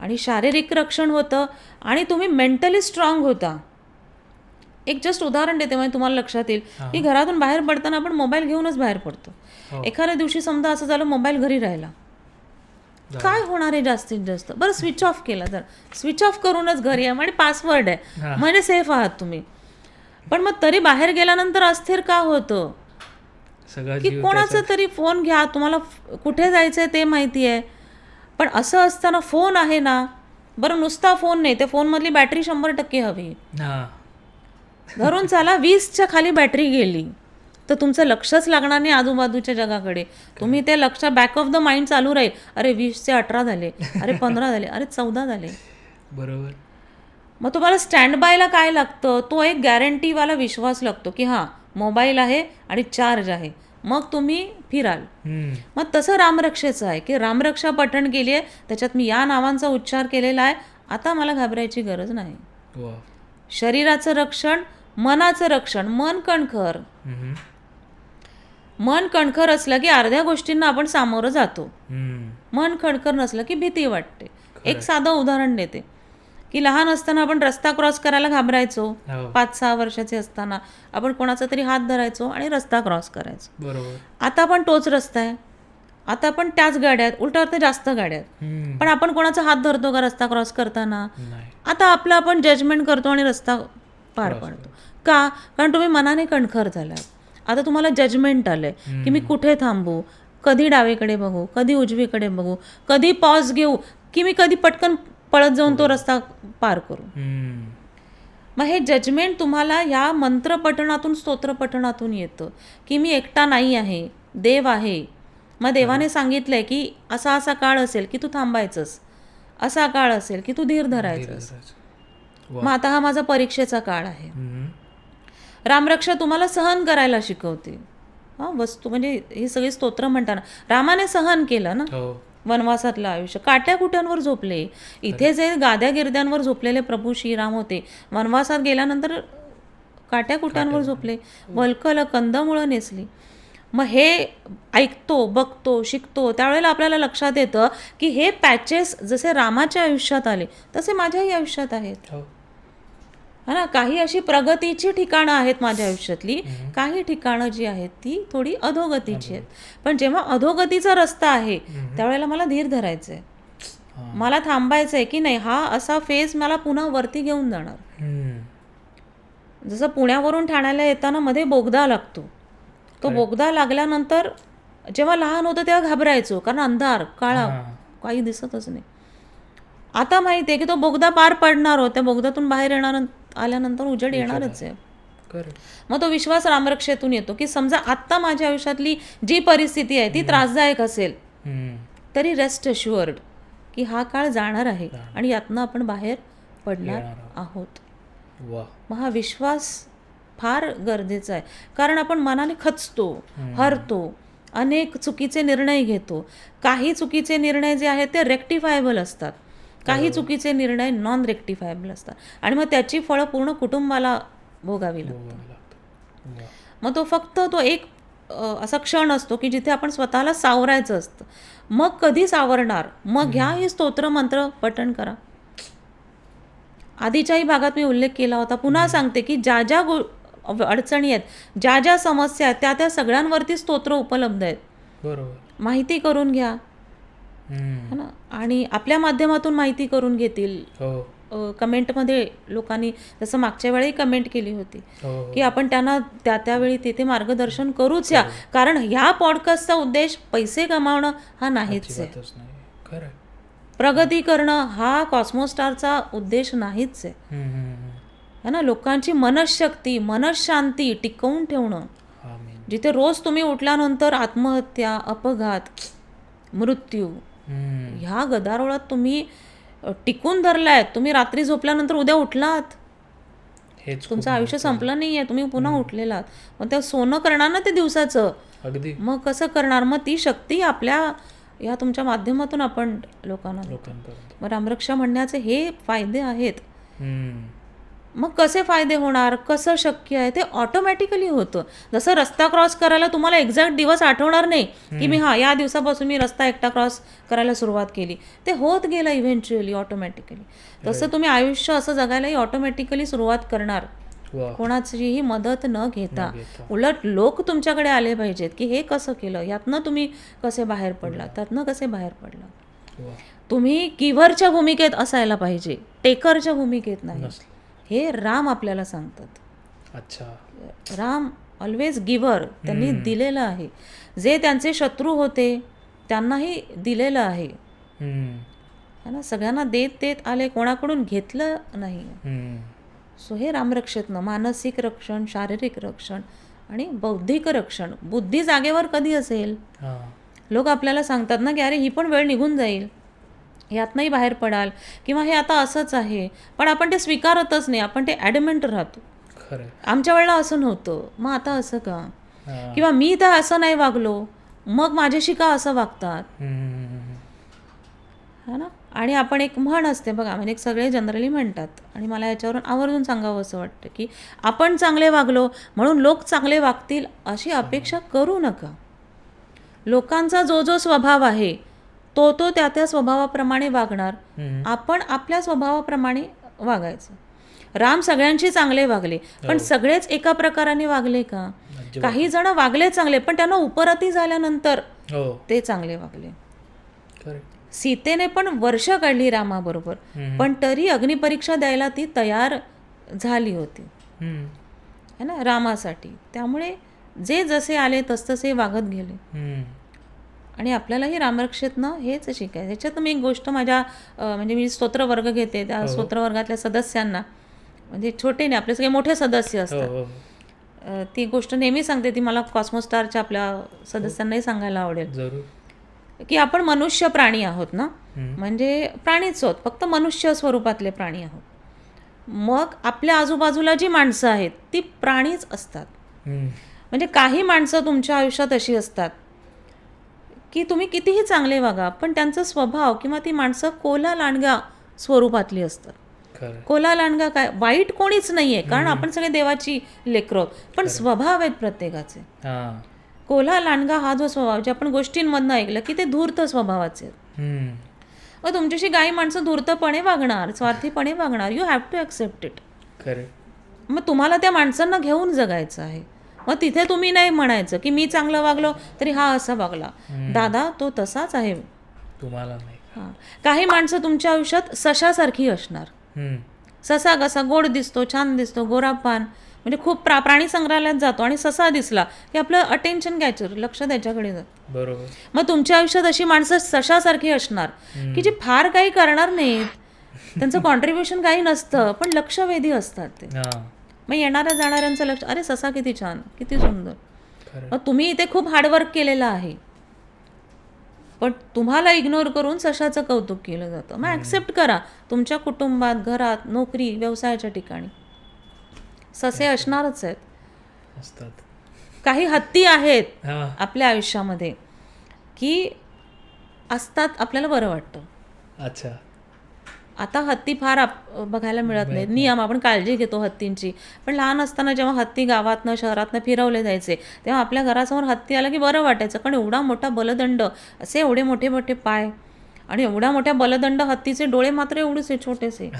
आणि शारीरिक रक्षण होतं, आणि तुम्ही मेंटली स्ट्रॉंग होता. एक जस्ट उदाहरण देते म्हणजे तुम्हाला लक्षात येईल की घरातून बाहेर पडताना आपण मोबाईल घेऊनच बाहेर पडतो. एखाद्या दिवशी समजा असं झालं मोबाईल घरी राहिला, काय होणार आहे जास्तीत जास्त? बरं, स्विच ऑफ केला, तर स्विच ऑफ करूनच घरी आहे म्हणजे पासवर्ड आहे म्हणजे सेफ आहात तुम्ही. पण मग तरी बाहेर गेल्यानंतर अस्थिर का होतं? की कोणाचा तरी फोन घ्या, तुम्हाला कुठे जायचंय ते माहिती आहे, पण असं असताना फोन आहे ना, बरं नुसता फोन नाही, त्या फोनमधली बॅटरी 100% हवी. धरून चला 20च्या खाली बॅटरी गेली तर तुमचं लक्षच लागणार नाही आजूबाजूच्या जगाकडे. तुम्ही ते लक्ष बॅक ऑफ द माइंड चालू राहील, अरे 20चे 18 झाले, अरे 15 झाले, अरे 14 झाले. बरोबर. मग तुम्हाला स्टँड बायला काय लागतं? तो एक गॅरंटीवाला विश्वास लागतो की हां, मोबाईल आहे आणि चार्ज आहे, मग तुम्ही फिराल. मग तसं रामरक्षेचं आहे की रामरक्षा पठण केली आहे, त्याच्यात मी या नावांचा उच्चार केलेला आहे, आता मला घाबरायची गरज नाही. शरीराचं रक्षण, मनाचं रक्षण. मन कणखर, मन कणखर असलं की अर्ध्या गोष्टींना आपण सामोरं जातो. मन कणखर नसलं की भीती वाटते. एक साधं उदाहरण देते की लहान असताना आपण रस्ता क्रॉस करायला घाबरायचो. 5-6 वर्षाचे असताना आपण कोणाचा तरी हात धरायचो आणि रस्ता क्रॉस करायचो. आता पण तोच रस्ता आहे, आता पण त्याच गाड्या आहेत, उलट अर्थ जास्त गाड्या आहेत, पण आपण कोणाचा हात धरतो का रस्ता क्रॉस करताना? आता आपलं आपण जजमेंट करतो आणि रस्ता पार पाडतो. का? कारण तुम्ही मनाने कणखर झालात. आता तुम्हाला जजमेंट आलंय की मी कुठे थांबू, कधी डावीकडे बघू, कधी उजवीकडे बघू, कधी पॉज घेऊ, की मी कधी पटकन पळत जाऊन तो रस्ता पार करू. मग हे जजमेंट तुम्हाला ह्या मंत्र पठणातून, स्तोत्र पठणातून येतं की मी एकटा नाही आहे, देव आहे. मग देवाने सांगितलंय की असा असा काळ असेल की तू थांबायचंस, असा काळ असेल की तू धीर धरायचंस. मग आता हा माझा परीक्षेचा काळ आहे. रामरक्षा तुम्हाला सहन करायला शिकवते. वस्तू म्हणजे ही सगळी स्तोत्र म्हणताना रामाने सहन केलं ना वनवासातलं आयुष्य. काट्याकुट्यांवर झोपले. इथे जे गाद्या गिरद्यांवर झोपलेले प्रभू श्रीराम होते, वनवासात गेल्यानंतर काट्याकुट्यांवर झोपले, वल्कल कंदमुळं नेसली. मग हे ऐकतो, बघतो, शिकतो, त्यावेळेला आपल्याला लक्षात येतं की हे पॅचेस जसे रामाच्या आयुष्यात आले तसे माझ्याही आयुष्यात आहेत. हा ना, काही अशी प्रगतीची ठिकाणं आहेत माझ्या आयुष्यातली, काही ठिकाणं जी आहेत ती थोडी अधोगतीची आहेत. पण जेव्हा अधोगतीचा रस्ता आहे त्यावेळेला मला धीर धरायचा आहे. मला थांबायचं आहे की नाही, हा असा फेज मला पुन्हा वरती घेऊन जाणार. जसं पुण्यावरून ठाण्याला येताना मध्ये बोगदा लागतो, तो बोगदा लागल्यानंतर जेव्हा लहान होतं तेव्हा घाबरायचो, कारण अंधार काळा काही दिसतच नाही. आता माहिती आहे की तो बोगदा पार पडणार हो, त्या बोगद्यातून बाहेर आल्यानंतर उजेड येणारच आहे. मग तो विश्वास रामरक्षेतून येतो की समजा आत्ता माझ्या आयुष्यातली जी परिस्थिती आहे ती त्रासदायक असेल तरी रेस्ट अश्युअर्ड की हा काळ जाणार आहे आणि यातनं आपण बाहेर पडणार आहोत. मग हा विश्वास फार गरजेचा आहे, कारण आपण मनाने खचतो, हरतो, अनेक चुकीचे निर्णय घेतो. काही चुकीचे निर्णय जे आहेत ते रेक्टिफायबल असतात, काही चुकीचे निर्णय नॉन रेक्टिफायबल असतात आणि मग त्याची फळं पूर्ण कुटुंबाला भोगावी लागतात. मग तो फक्त तो एक असा क्षण असतो की जिथे आपण स्वतःला सावरायचं असतं. मग कधी सावरणार, मग घ्या हे स्तोत्र मंत्र पठण करा. आधीच्याही भागात मी उल्लेख केला होता, पुन्हा सांगते की ज्या ज्या अडचणी आहेत, ज्या ज्या समस्या आहेत, त्या त्या सगळ्यांवरती स्तोत्र उपलब्ध आहेत. बरोबर, माहिती करून घ्या है ना, आणि आपल्या माध्यमातून माहिती करून घेतील. कमेंटमध्ये लोकांनी जसं मागच्या वेळी कमेंट केली होती की आपण त्यांना त्यावेळी तिथे मार्गदर्शन करूच या, कारण ह्या पॉडकास्टचा उद्देश पैसे कमावणं हा नाहीच आहे, प्रगती करणं हा कॉस्मोस्टारचा उद्देश नाहीच आहे. है ना, लोकांची मनःशक्ती, मनःशांती टिकवून ठेवणं. जिथे रोज तुम्ही उठल्यानंतर आत्महत्या, अपघात, मृत्यू ह्या गदारोळात तुम्ही टिकून धरलाय, तुम्ही रात्री झोपल्यानंतर उद्या उठलात, तुमचं आयुष्य संपलं नाहीये, तुम्ही पुन्हा उठलेला आहात. मग त्या सोनं करणार ना ते दिवसाचं, अगदी मग कसं करणार? मग ती शक्ती आपल्या या तुमच्या माध्यमातून आपण लोकांना देतो. मग रामरक्षा म्हणण्याचे हे फायदे आहेत. मग कसे फायदे होणार, कसं शक्य आहे? ते ऑटोमॅटिकली होतं. जसं रस्ता क्रॉस करायला तुम्हाला एक्झॅक्ट दिवस आठवणार नाही की मी या दिवसापासून मी रस्ता एकटा क्रॉस करायला सुरुवात केली, ते होत गेलं इव्हेंच्युअली ऑटोमॅटिकली. तसं तुम्ही आयुष्य असं जगायलाही ऑटोमॅटिकली सुरुवात करणार, कोणाचीही मदत न घेता. उलट लोक तुमच्याकडे आले पाहिजेत की हे कसं केलं, यातनं तुम्ही कसे बाहेर पडला, त्यातनं कसे बाहेर पडला. तुम्ही गिव्हरच्या भूमिकेत असायला पाहिजे, टेकरच्या भूमिकेत नाही. हे राम आपल्याला सांगतात. अच्छा, राम ऑलवेज गिव्हर, त्यांनी दिलेलं आहे. जे त्यांचे शत्रू होते त्यांनाही दिलेलं आहे, है ना, सगळ्यांना देत देत आले, कोणाकडून घेतलं नाही. सो हे रामरक्षेतनं मानसिक रक्षण, शारीरिक रक्षण आणि बौद्धिक रक्षण. बुद्धी जागेवर कधी असेल? लोक आपल्याला सांगतात ना की अरे ही पण वेळ निघून जाईल, यातनंही बाहेर पडाल, किंवा हे आता असंच आहे, पण आपण ते स्वीकारतच नाही, आपण ते ॲडमेंट राहतो. आमच्या वेळेला असं नव्हतं, मग आता असं का, किंवा मी तर असं नाही वागलो, मग माझ्याशी का असं वागतात, है ना. आणि आपण एक म्हण असते बघा, म्हणजे सगळे जनरली म्हणतात आणि मला याच्यावरून आवर्जून सांगावं असं वाटतं की आपण चांगले वागलो म्हणून लोक चांगले वागतील अशी अपेक्षा करू नका. लोकांचा जो जो स्वभाव आहे तो त्या त्या स्वभावाप्रमाणे वागणार, आपण आपल्या स्वभावाप्रमाणे वागायचं. राम सगळ्यांशी चांगले वागले, पण सगळेच एका प्रकाराने वागले का? काही जण वागले चांगले, पण त्यांना उपरती झाल्यानंतर ते चांगले वागले. सीतेने पण वर्ष काढली रामाबरोबर, पण तरी अग्निपरीक्षा द्यायला ती तयार झाली होती, है ना, रामासाठी. त्यामुळे जे जसे आले तसतसे वागत गेले. आणि आपल्यालाही रामरक्षेतनं हेच शिकायचं. ह्याच्यात मी एक गोष्ट माझ्या म्हणजे मी स्तोत्र वर्ग घेते, त्या स्तोत्र वर्गातल्या सदस्यांना, म्हणजे छोटे नाही आपले सगळे मोठे सदस्य असतात, ती गोष्ट नेहमी सांगते, ती मला कॉस्मोस्टारच्या आपल्या सदस्यांनाही सांगायला आवडेल की आपण मनुष्य प्राणी आहोत ना, म्हणजे प्राणीच आहोत, फक्त मनुष्य स्वरूपातले प्राणी आहोत. मग आपल्या आजूबाजूला जी माणसं आहेत ती प्राणीच असतात. म्हणजे काही माणसं तुमच्या आयुष्यात अशी असतात की तुम्ही कितीही चांगले वागा, पण त्यांचा स्वभाव किंवा ती माणसं कोला लांडगा स्वरूपातली असतात. कोला लांडगा काय, वाईट कोणीच नाहीये, कारण आपण सगळे देवाची लेकरं आहोत, पण स्वभाव आहेत प्रत्येकाचे. कोल्हा लांडगा हा जो स्वभाव, जे आपण गोष्टींमधनं ऐकलं की ते धूर्त स्वभावाचे आहेत. मग तुमच्याशी काही माणसं धूर्तपणे वागणार, स्वार्थीपणे वागणार, you have to accept it. मग तुम्हाला त्या माणसांना घेऊन जगायचं आहे. मग तिथे तुम्ही नाही म्हणायचं की मी चांगलं वागलो तरी हा असा वागला, दादा तो तसाच आहे, तुम्हाला नाही, हां, काही माणसं तुमच्या आयुष्यात सशासारखी असणार. ससा कसा गोड दिसतो, छान दिसतो, गोरापान, म्हणजे खूप प्राणी संग्रहालयात जातो आणि ससा दिसला की आपलं अटेन्शन कॅचर, लक्ष त्याच्याकडे जातं. बरोबर. मग तुमच्या आयुष्यात अशी माणसं सशासारखी असणार की जी फार काही करणार नाहीत, त्यांचं कॉन्ट्रीब्युशन काही नसतं, पण लक्षवेधी असतात ते. मग येणाऱ्या जाणाऱ्यांचं लक्ष, अरे ससा किती छान, किती सुंदर. मग तुम्ही इथे खूप हार्डवर्क केलेलं आहे, पण तुम्हाला इग्नोर करून सशाचं कौतुक केलं जातं. मग ॲक्सेप्ट करा, तुमच्या कुटुंबात, घरात, नोकरी, व्यवसायाच्या ठिकाणी ससे असणारच आहेत. काही हत्ती आहेत आपल्या आयुष्यामध्ये की असतात, आपल्याला बरं वाटतं. अच्छा. आता हत्ती फार बघायला मिळत नाहीत. नियम, आपण काळजी घेतो हत्तींची, पण लहान असताना जेव्हा हत्ती गावातनं शहरातनं फिरवले जायचे तेव्हा आपल्या घरासमोर हत्ती आला की बरं वाटायचं, कारण एवढा मोठा बलदंड, असे एवढे मोठे मोठे पाय आणि एवढ्या मोठ्या बलदंड, हत्तीचे डोळे मात्र एवढेसे छोटेसे.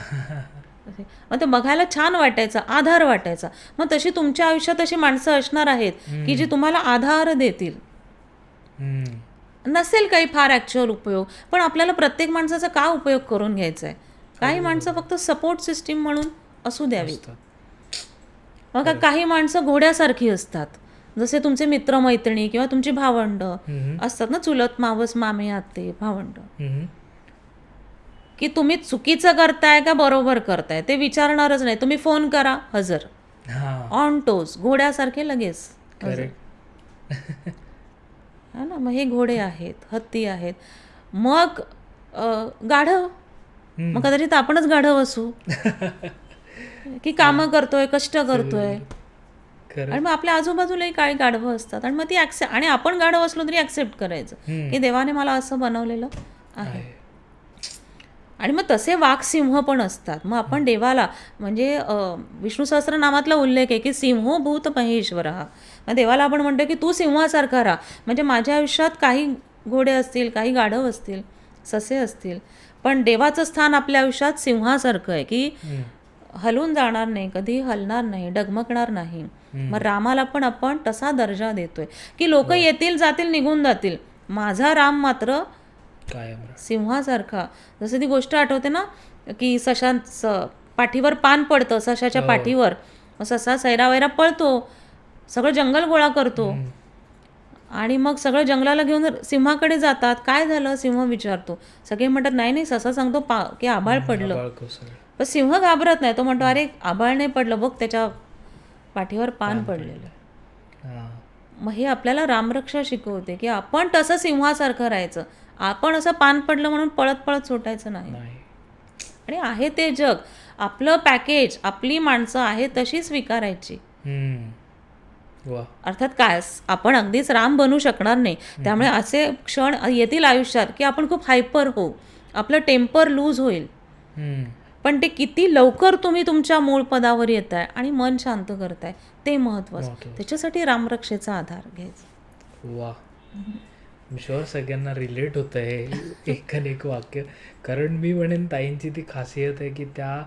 मग ते बघायला छान वाटायचं, आधार वाटायचा. मग तशी तुमच्या आयुष्यात अशी माणसं असणार आहेत की जी तुम्हाला आधार देतील. नसेल काही फार ॲक्च्युअल उपयोग, पण आपल्याला प्रत्येक माणसाचा का उपयोग करून घ्यायचा आहे. काही माणसं फक्त सपोर्ट सिस्टीम म्हणून असू द्यावी. मग काही माणसं घोड्यासारखी असतात, जसे तुमचे मित्रमैत्रिणी किंवा तुमची भावंड असतात ना, चुलत मावस, मामे, आते, भावंड, की तुम्ही चुकीचं करताय का बरोबर करताय ते विचारणारच नाही. तुम्ही फोन करा, हजर, ऑन टोस, घोड्यासारखे लगेच हजर. है ना. मग हे घोडे आहेत, हत्ती आहेत. मग गाढव, मग कदाचित आपणच गाढव असू की कामं करतोय, कष्ट करतोय, आणि मग आपल्या आजूबाजूलाही काही गाढवं असतात, आणि मग ती आणि आपण गाढव असलो तरी ॲक्सेप्ट करायचं की देवाने मला असं बनवलेलं आहे. आणि मग तसे वाघ, सिंह पण असतात. मग आपण देवाला, म्हणजे विष्णू सहस्त्रनामातला उल्लेख आहे की सिंहो भूत महेश्वर. मग देवाला आपण म्हणतो की तू सिंहासारखा राहा. म्हणजे माझ्या आयुष्यात काही घोडे असतील, काही गाढव असतील, ससे असतील, पण देवाचं स्थान आपल्या आयुष्यात सिंहासारखं आहे की हलून जाणार नाही, कधी हलणार नाही, डगमगणार नाही. मग रामाला पण आपण तसा दर्जा देतोय की लोक येतील जातील, निघून जातील, माझा राम मात्र सिंहासारखा. जसं ती गोष्ट आठवते ना की सशाचं पाठीवर पान पडतं, सशाच्या पाठीवर, ससा सैरावैरा पळतो, सगळं जंगल गोळा करतो, आणि मग सगळं जंगलाला घेऊन सिंहाकडे जातात. काय झालं, सिंह विचारतो. सगळे म्हणतात नाही नाही, ससा सांगतो की आभाळ पडलं. पण सिंह घाबरत नाही, तो म्हणतो अरे आभाळ नाही पडलं, बघ त्याच्या पाठीवर पान पडलेलं. मग हे आपल्याला रामरक्षा शिकवते की आपण तसं सिंहासारखं राहायचं. आपण असं पान पडलं म्हणून पळत पळत सुटायचं नाही. आणि आहे ते जग, आपलं पॅकेज, आपली माणसं आहे तशी स्वीकारायची. अर्थात काय, आपण अगदीच राम बनू शकणार नाही, त्यामुळे असे क्षण येतील आयुष्यात की आपण खूप हायपर होऊ, आपलं टेम्पर लूज होईल, पण ते किती लवकर तुम्ही तुमच्या मूळ पदावर येताय आणि मन शांत करताय ते महत्त्वाचं. त्याच्यासाठी रामरक्षेचा आधार घ्यायचा. वा, शुअर सगळ्यांना रिलेट होतं हे एकान एक वाक्य. कारण मी म्हणेन ताईंची ती खासियत आहे की त्या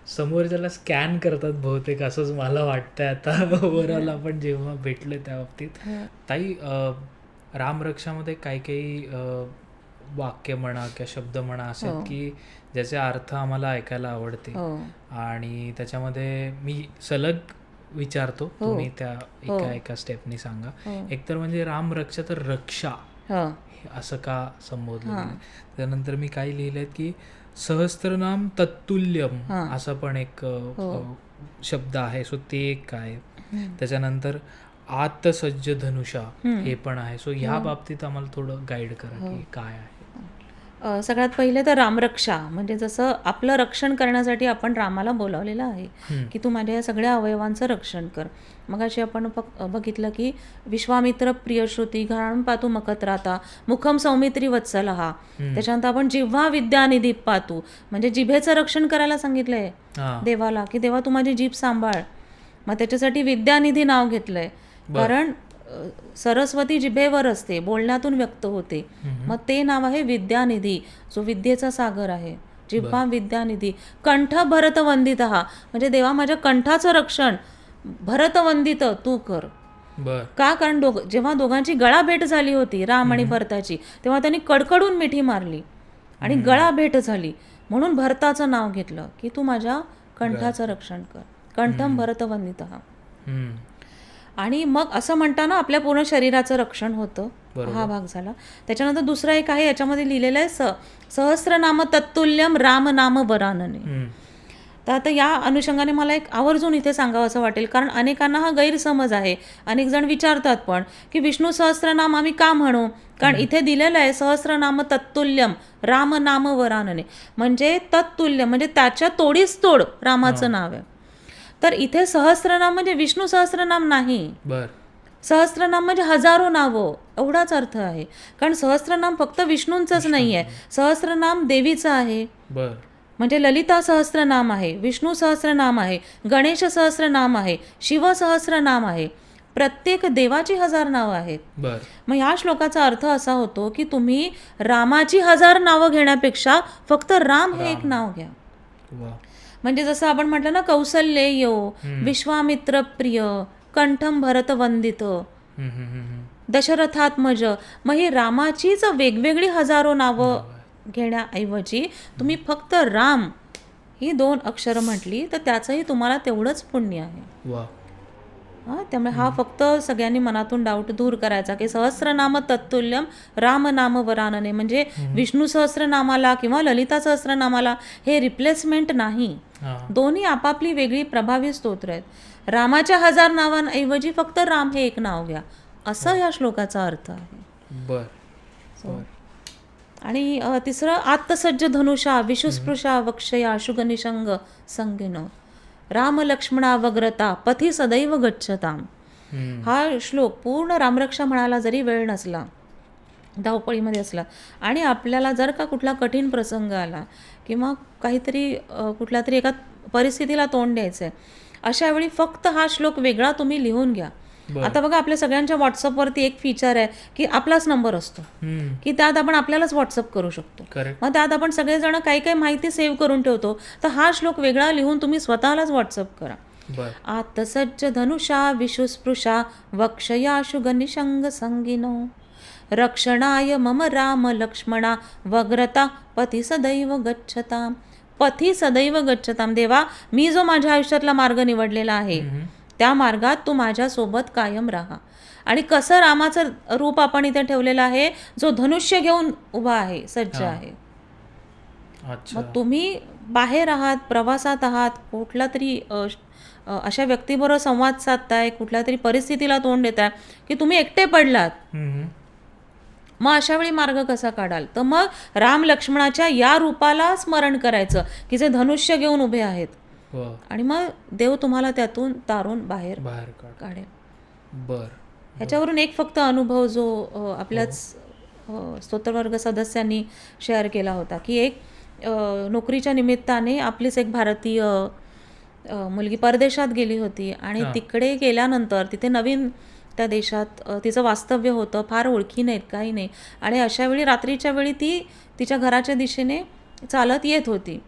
समोरच्याला स्कॅन करतात बहुतेक, असंच मला वाटतंय आता ओव्हरऑल आपण जेव्हा भेटलो त्या बाबतीत. ताई, रामरक्षामध्ये काही काही वाक्य म्हणा किंवा शब्द म्हणा असे आहेत की ज्याचे अर्थ आम्हाला ऐकायला आवडते, आणि त्याच्यामध्ये मी सलग विचारतो, तुम्ही त्या एका स्टेपनी सांगा. एकतर म्हणजे रामरक्षा तर रक्षा असं का संबोधलं गेलं. त्यानंतर मी काही लिहिलंय की सहस्त्रनाम तत्तुल्यम असं पण एक शब्द आहे, सो ते एक काय. त्याच्यानंतर आत्तसज्ज धनुषा हे पण आहे. सो ह्या बाबतीत आम्हाला थोडं गाईड करा की काय आहे. सगळ्यात पहिले तर रामरक्षा म्हणजे जसं आपलं रक्षण करण्यासाठी आपण रामाला बोलावलेलं आहे की तू माझ्या या सगळ्या अवयवांचं रक्षण कर. मग अशी आपण बघितलं की विश्वामित्र प्रियश्रुती घराणून पातू मकत्राता मुखम सौमित्री वत्सलहा. त्याच्यानंतर आपण जिव्हा विद्यानिधी पातू म्हणजे जिभेचं रक्षण करायला सांगितलंय देवाला की देवा तू माझी जीभ सांभाळ. मग त्याच्यासाठी विद्यानिधी नाव घेतलंय, कारण सरस्वती जिभेवर असते, बोलण्यातून व्यक्त होते. मग ते नाव आहे विद्यानिधी, जो विद्येचा सागर आहे. जिव्हा विद्यानिधी. कंठ भरतवंदित हा म्हणजे देवा माझ्या कंठाचं रक्षण भरतवंदित तू कर. का, कारण जेव्हा दोघांची गळा भेट झाली होती राम आणि भरताची, तेव्हा त्यांनी कडकडून मिठी मारली आणि गळा भेट झाली म्हणून भरताचं नाव घेतलं की तू माझ्या कंठाचं रक्षण कर, कंठम भरत वंदित. आणि मग असं म्हणताना आपल्या पूर्ण शरीराचं रक्षण होतं. हा भाग झाला. त्याच्यानंतर दुसरा एक आहे, याच्यामध्ये लिहिलेलं आहे सहस्रनाम तत्तुल्यम राम नाम वरानने. तर आता या अनुषंगाने मला एक आवर्जून इथे सांगावं असं वाटेल, कारण अनेकांना हा गैरसमज आहे. अनेक जण विचारतात पण की विष्णू सहस्रनाम आम्ही का म्हणू, कारण इथे दिलेलं आहे सहस्रनाम तत्तुल्यम राम नाम वरानने, म्हणजे तत्तुल्य म्हणजे त्याच्या तोडीस तोड रामाचं नाव आहे. तर इथे सहस्रनाम म्हणजे विष्णू सहस्रनाम नाही, सहस्रनाम म्हणजे हजारो नावं एवढाच अर्थ आहे. कारण सहस्रनाम फक्त विष्णूंचंच नाही आहे, सहस्रनाम देवीचं आहे. म्हणजे ललिता सहस्रनाम आहे, विष्णू सहस्रनाम आहे, गणेश सहस्रनाम आहे, शिव सहस्रनाम आहे. प्रत्येक देवाची 1000 नावं आहेत. मग ह्या श्लोकाचा अर्थ असा होतो की तुम्ही रामाची 1000 नावं घेण्यापेक्षा फक्त राम हे एक नाव घ्या. म्हणजे जसं आपण म्हटलं ना, कौसल्येय, विश्वामित्र प्रिय, कंठम भरत वंदित, दशरथात्मज. मग ही रामाचीच वेगवेगळी हजारो नावं घेण्याऐवजी तुम्ही फक्त राम ही 2 अक्षरं म्हटली तर त्याचंही तुम्हाला तेवढंच पुण्य आहे. त्यामुळे हा फक्त सगळ्यांनी मनातून डाऊट दूर करायचा की सहस्रनाम तत्तुल्यम राम नाम वरानने, म्हणजे विष्णू सहस्रनामाला किंवा ललिता सहस्रनामाला हे रिप्लेसमेंट नाही. दोन्ही आपापली वेगळी प्रभावी स्तोत्र आहेत. रामाच्या 1000 नावांऐवजी फक्त राम हे एक नाव घ्या, असं या श्लोकाचा अर्थ आहे. आणि तिसरं आत्तसज्ज धनुषा विशुस्पृशा वक्षया शुगनिशंग संगिन राम लक्ष्मणा वग्रता पथी सदैव गच्छताम. हा श्लोक पूर्ण रामरक्षा म्हणायला जरी वेळ नसला, धावपळीमध्ये असला, आणि आपल्याला जर का कुठला कठीण प्रसंग आला किंवा काहीतरी कुठल्या तरी एका परिस्थितीला तोंड द्यायचं आहे, अशा वेळी फक्त हा श्लोक वेगळा तुम्ही लिहून घ्या. आता बघा, आपल्या सगळ्यांच्या व्हॉट्सअपवरती एक फीचर आहे की आपलाच नंबर असतो की त्यात आपण आपल्यालाच व्हॉट्सअप करू शकतो. मग त्यात आपण सगळेजण काही काही माहिती सेव्ह करून ठेवतो. तर हा श्लोक वेगळा लिहून तुम्ही स्वतःलाच व्हॉट्सअप करा. आत्तसज्ज धनुषा विशुस्पृशा वक्षया शुगनिशंग संगिनो रक्षणाय मम राम लक्ष्मणा वग्रता पथी सदैव गच्छताम. पथी सदैव गच्छताम. देवा, मी जो माझ्या आयुष्यातला मार्ग निवडलेला आहे त्या मार्गात तू माझ्यासोबत कायम राहा. आणि कसं रामाचं रूप आपण इथे ठेवलेलं आहे, जो धनुष्य घेऊन उभा आहे, सज्ज आहे. मग तुम्ही बाहेर आहात, प्रवासात आहात, कुठला तरी अशा व्यक्तीबरोबर संवाद साधताय, कुठल्या तरी परिस्थितीला तोंड देताय की तुम्ही एकटे पडलात, मग अशा वेळी मार्ग कसा काढाल? तर मग राम लक्ष्मणाच्या या रूपाला स्मरण करायचं की जे धनुष्य घेऊन उभे आहेत, आणि मग देव तुम्हाला त्यातून तारून बाहेर काढेल. ह्याच्यावरून एक फक्त अनुभव जो आपल्याच स्तोत्रवर्ग सदस्यांनी शेअर केला होता की एक नोकरीच्या निमित्ताने आपलीच एक भारतीय मुलगी परदेशात गेली होती आणि तिकडे गेल्यानंतर तिथे नवीन त्या देशात तिचं वास्तव्य होतं, फार ओळखी नाहीत, काही नाही. आणि अशा वेळी रात्रीच्या वेळी ती तिच्या घराच्या दिशेने चालत येत होती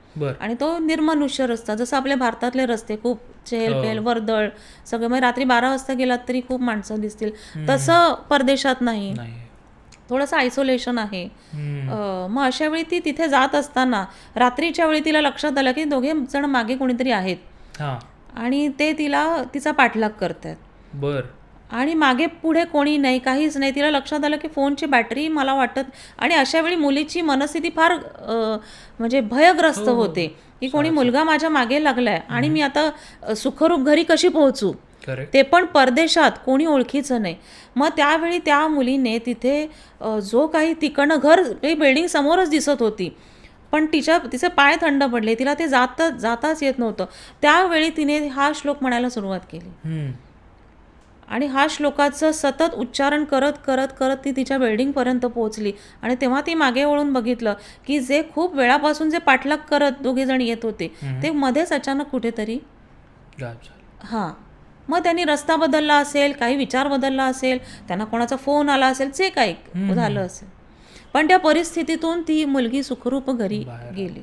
आणि तो निर्मनुष्य रस्ता, जसं आपल्या भारतातले रस्ते खूप चेहलपेहल, वर्दळ सगळं, म्हणजे रात्री 12 वाजता गेलात तरी खूप माणसं दिसतील, तसं परदेशात नाही, थोडंसं आयसोलेशन आहे. मग अशा वेळी ती तिथे जात असताना रात्रीच्या वेळी तिला लक्षात आलं की 2 जण मागे कोणीतरी आहेत आणि ते तिचा पाठलाग करतात आणि मागे पुढे कोणी नाही, काहीच नाही. तिला लक्षात आलं की फोनची बॅटरी मला वाटत, आणि अशा वेळी मुलीची मनस्थिती फार म्हणजे भयग्रस्त होते की कोणी मुलगा माझ्या मागे लागलाय आणि मी आता सुखरूप घरी कशी पोहोचू, ते पण परदेशात, कोणी ओळखीचं नाही. मग त्यावेळी त्या मुलीने तिथे जो काही तिकडनं घर, बिल्डिंग समोरच दिसत होती, पण तिचे पाय थंड पडले, तिला ते जाताच येत नव्हतं. त्यावेळी तिने हा श्लोक म्हणायला सुरुवात केली आणि हा श्लोकाचं सतत उच्चारण करत करत करत ती तिच्या बिल्डिंगपर्यंत पोहोचली. आणि तेव्हा ती मागे वळून बघितलं की जे खूप वेळापासून जे पाठलाग करत 2 जण येत होते ते मध्येच अचानक कुठेतरी मग त्यांनी रस्ता बदलला असेल, काही विचार बदलला असेल, त्यांना कोणाचा फोन आला असेल, जे काही झालं असेल, पण त्या परिस्थितीतून ती मुलगी सुखरूप घरी गेली.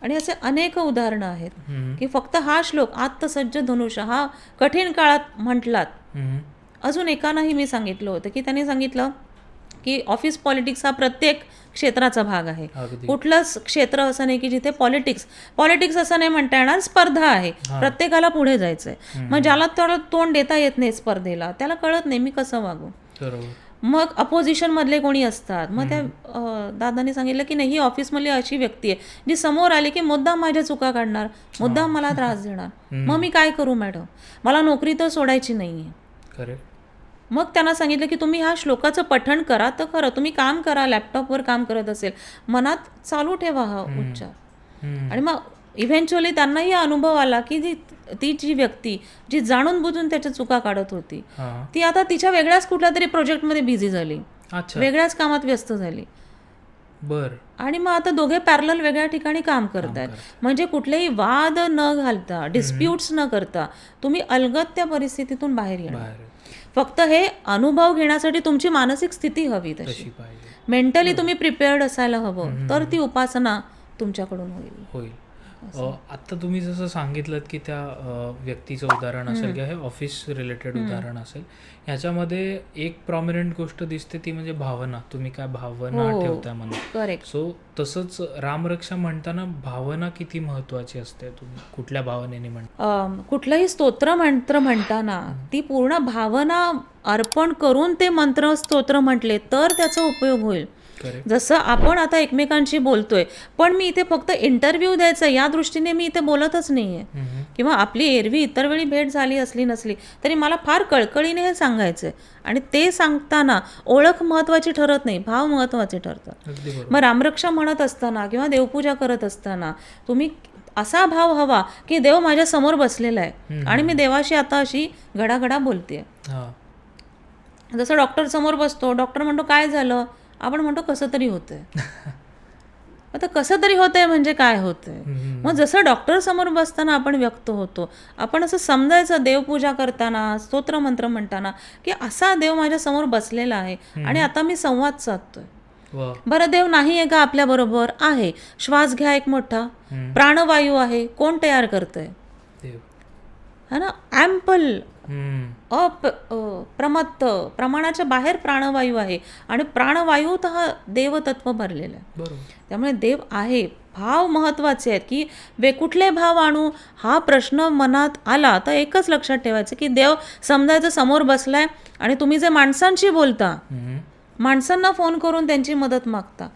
आणि असे अनेक उदाहरणं आहेत की फक्त हा श्लोक आत्तसज्ज धनुष्य हा कठीण काळात म्हटलात. अजून एकानंही मी सांगितलं होतं की त्यांनी सांगितलं की ऑफिस पॉलिटिक्स हा प्रत्येक क्षेत्राचा भाग आहे. अगदी. कुठलंच क्षेत्र असं नाही की जिथे पॉलिटिक्स असं नाही म्हणता येणार, स्पर्धा आहे, प्रत्येकाला पुढे जायचंय. मग ज्याला तेवढं तोंड देता येत नाही स्पर्धेला, त्याला कळत नाही मी कसं वागू. बरोबर. मग अपोजिशन मधले कोणी असतात, मग त्या दादांनी सांगितलं की नाही, ही ऑफिसमधली अशी व्यक्ती आहे जी समोर आली की मुद्दाम माझ्या चुका काढणार, मुद्दाम मला त्रास देणार. मग मी काय करू मॅडम, मला नोकरी तर सोडायची नाहीये. करेक्ट. मग त्यांना सांगितलं की तुम्ही ह्या श्लोकाचं पठण करा तर खरं, तुम्ही काम करा, लॅपटॉपवर काम करत असेल, मनात चालू ठेवा हा उच्चार. आणि मग इव्हेंच्युअली त्यांनाही अनुभव आला की ती जी व्यक्ती जी जाणून बुजून त्याच्या चुका काढत होती, ती आता तिच्या वेगळ्याच कुठल्या तरी प्रोजेक्टमध्ये बिझी झाली, वेगळ्याच कामात व्यस्त झाली. बर. आणि मग आता दोघे पॅरलल वेगळ्या ठिकाणी काम करतायत. म्हणजे कुठलेही वाद न घालता, डिस्प्यूट्स न करता तुम्ही अलगद त्या परिस्थितीतून बाहेर येणार. फक्त हे अनुभव घेण्यासाठी तुमची मानसिक स्थिती हवी, तशी मेंटली तुम्ही प्रिपेअर्ड असायला हवं, तर ती उपासना तुमच्याकडून होईल. आता तुम्ही जसं सांगितलं की त्या व्यक्तीचं उदाहरण असेल किंवा हे ऑफिस रिलेटेड उदाहरण असेल, ह्याच्यामध्ये एक प्रॉमिनंट गोष्ट दिसते ती म्हणजे भावना. तुम्ही काय भावना ठेवताय मनात. करेक्ट. सो तसंच रामरक्षा म्हणताना भावना किती महत्वाची असते, तुम्ही कुठल्या भावनेने म्हणता? कुठलंही स्तोत्र मंत्र म्हणताना ती पूर्ण भावना अर्पण करून ते मंत्र स्तोत्र म्हटले तर त्याचा उपयोग होईल. जसं आपण आता एकमेकांशी बोलतोय, पण मी इथे फक्त इंटरव्ह्यू द्यायचा या दृष्टीने मी इथे बोलतच नाहीये, किंवा आपली एरवी इतर वेळी भेट झाली असली नसली तरी मला फार कळकळीने हे सांगायचंय. आणि ते सांगताना ओळख महत्वाची ठरत नाही, भाव महत्वाचे ठरतात. मग रामरक्षा म्हणत असताना किंवा देवपूजा करत असताना तुम्ही असा भाव हवा की देव माझ्या समोर बसलेला आहे आणि मी देवाशी आता अशी घडाघडा बोलतेय. जसं डॉक्टर समोर बसतो, डॉक्टर म्हणतो काय झालं, आपण म्हणतो कसं तरी होतंय. आता कसं तरी होतंय म्हणजे काय होतंय. मग जसं डॉक्टर समोर बसताना आपण व्यक्त होतो, आपण असं समजायचं देवपूजा करताना, स्तोत्रमंत्र म्हणताना की असा देव माझ्या समोर बसलेला आहे आणि आता मी संवाद साधतोय. बरं, देव नाही आहे का आपल्या बरोबर? आहे. श्वास घ्या एक मोठा, प्राणवायू आहे, कोण तयार करतंय? है ना. ॲम्पल, प्रमत्त, प्रमाणाच्या बाहेर प्राणवायू आहे आणि प्राणवायूत हा देवतत्व भरलेलं आहे. त्यामुळे देव आहे. भाव महत्वाचे आहेत की कुठले भाव आणू हा प्रश्न मनात आला तर एकच लक्षात ठेवायचं की देव समजायचं समोर बसलाय. आणि तुम्ही जे माणसांशी बोलता, माणसांना फोन करून त्यांची मदत मागता,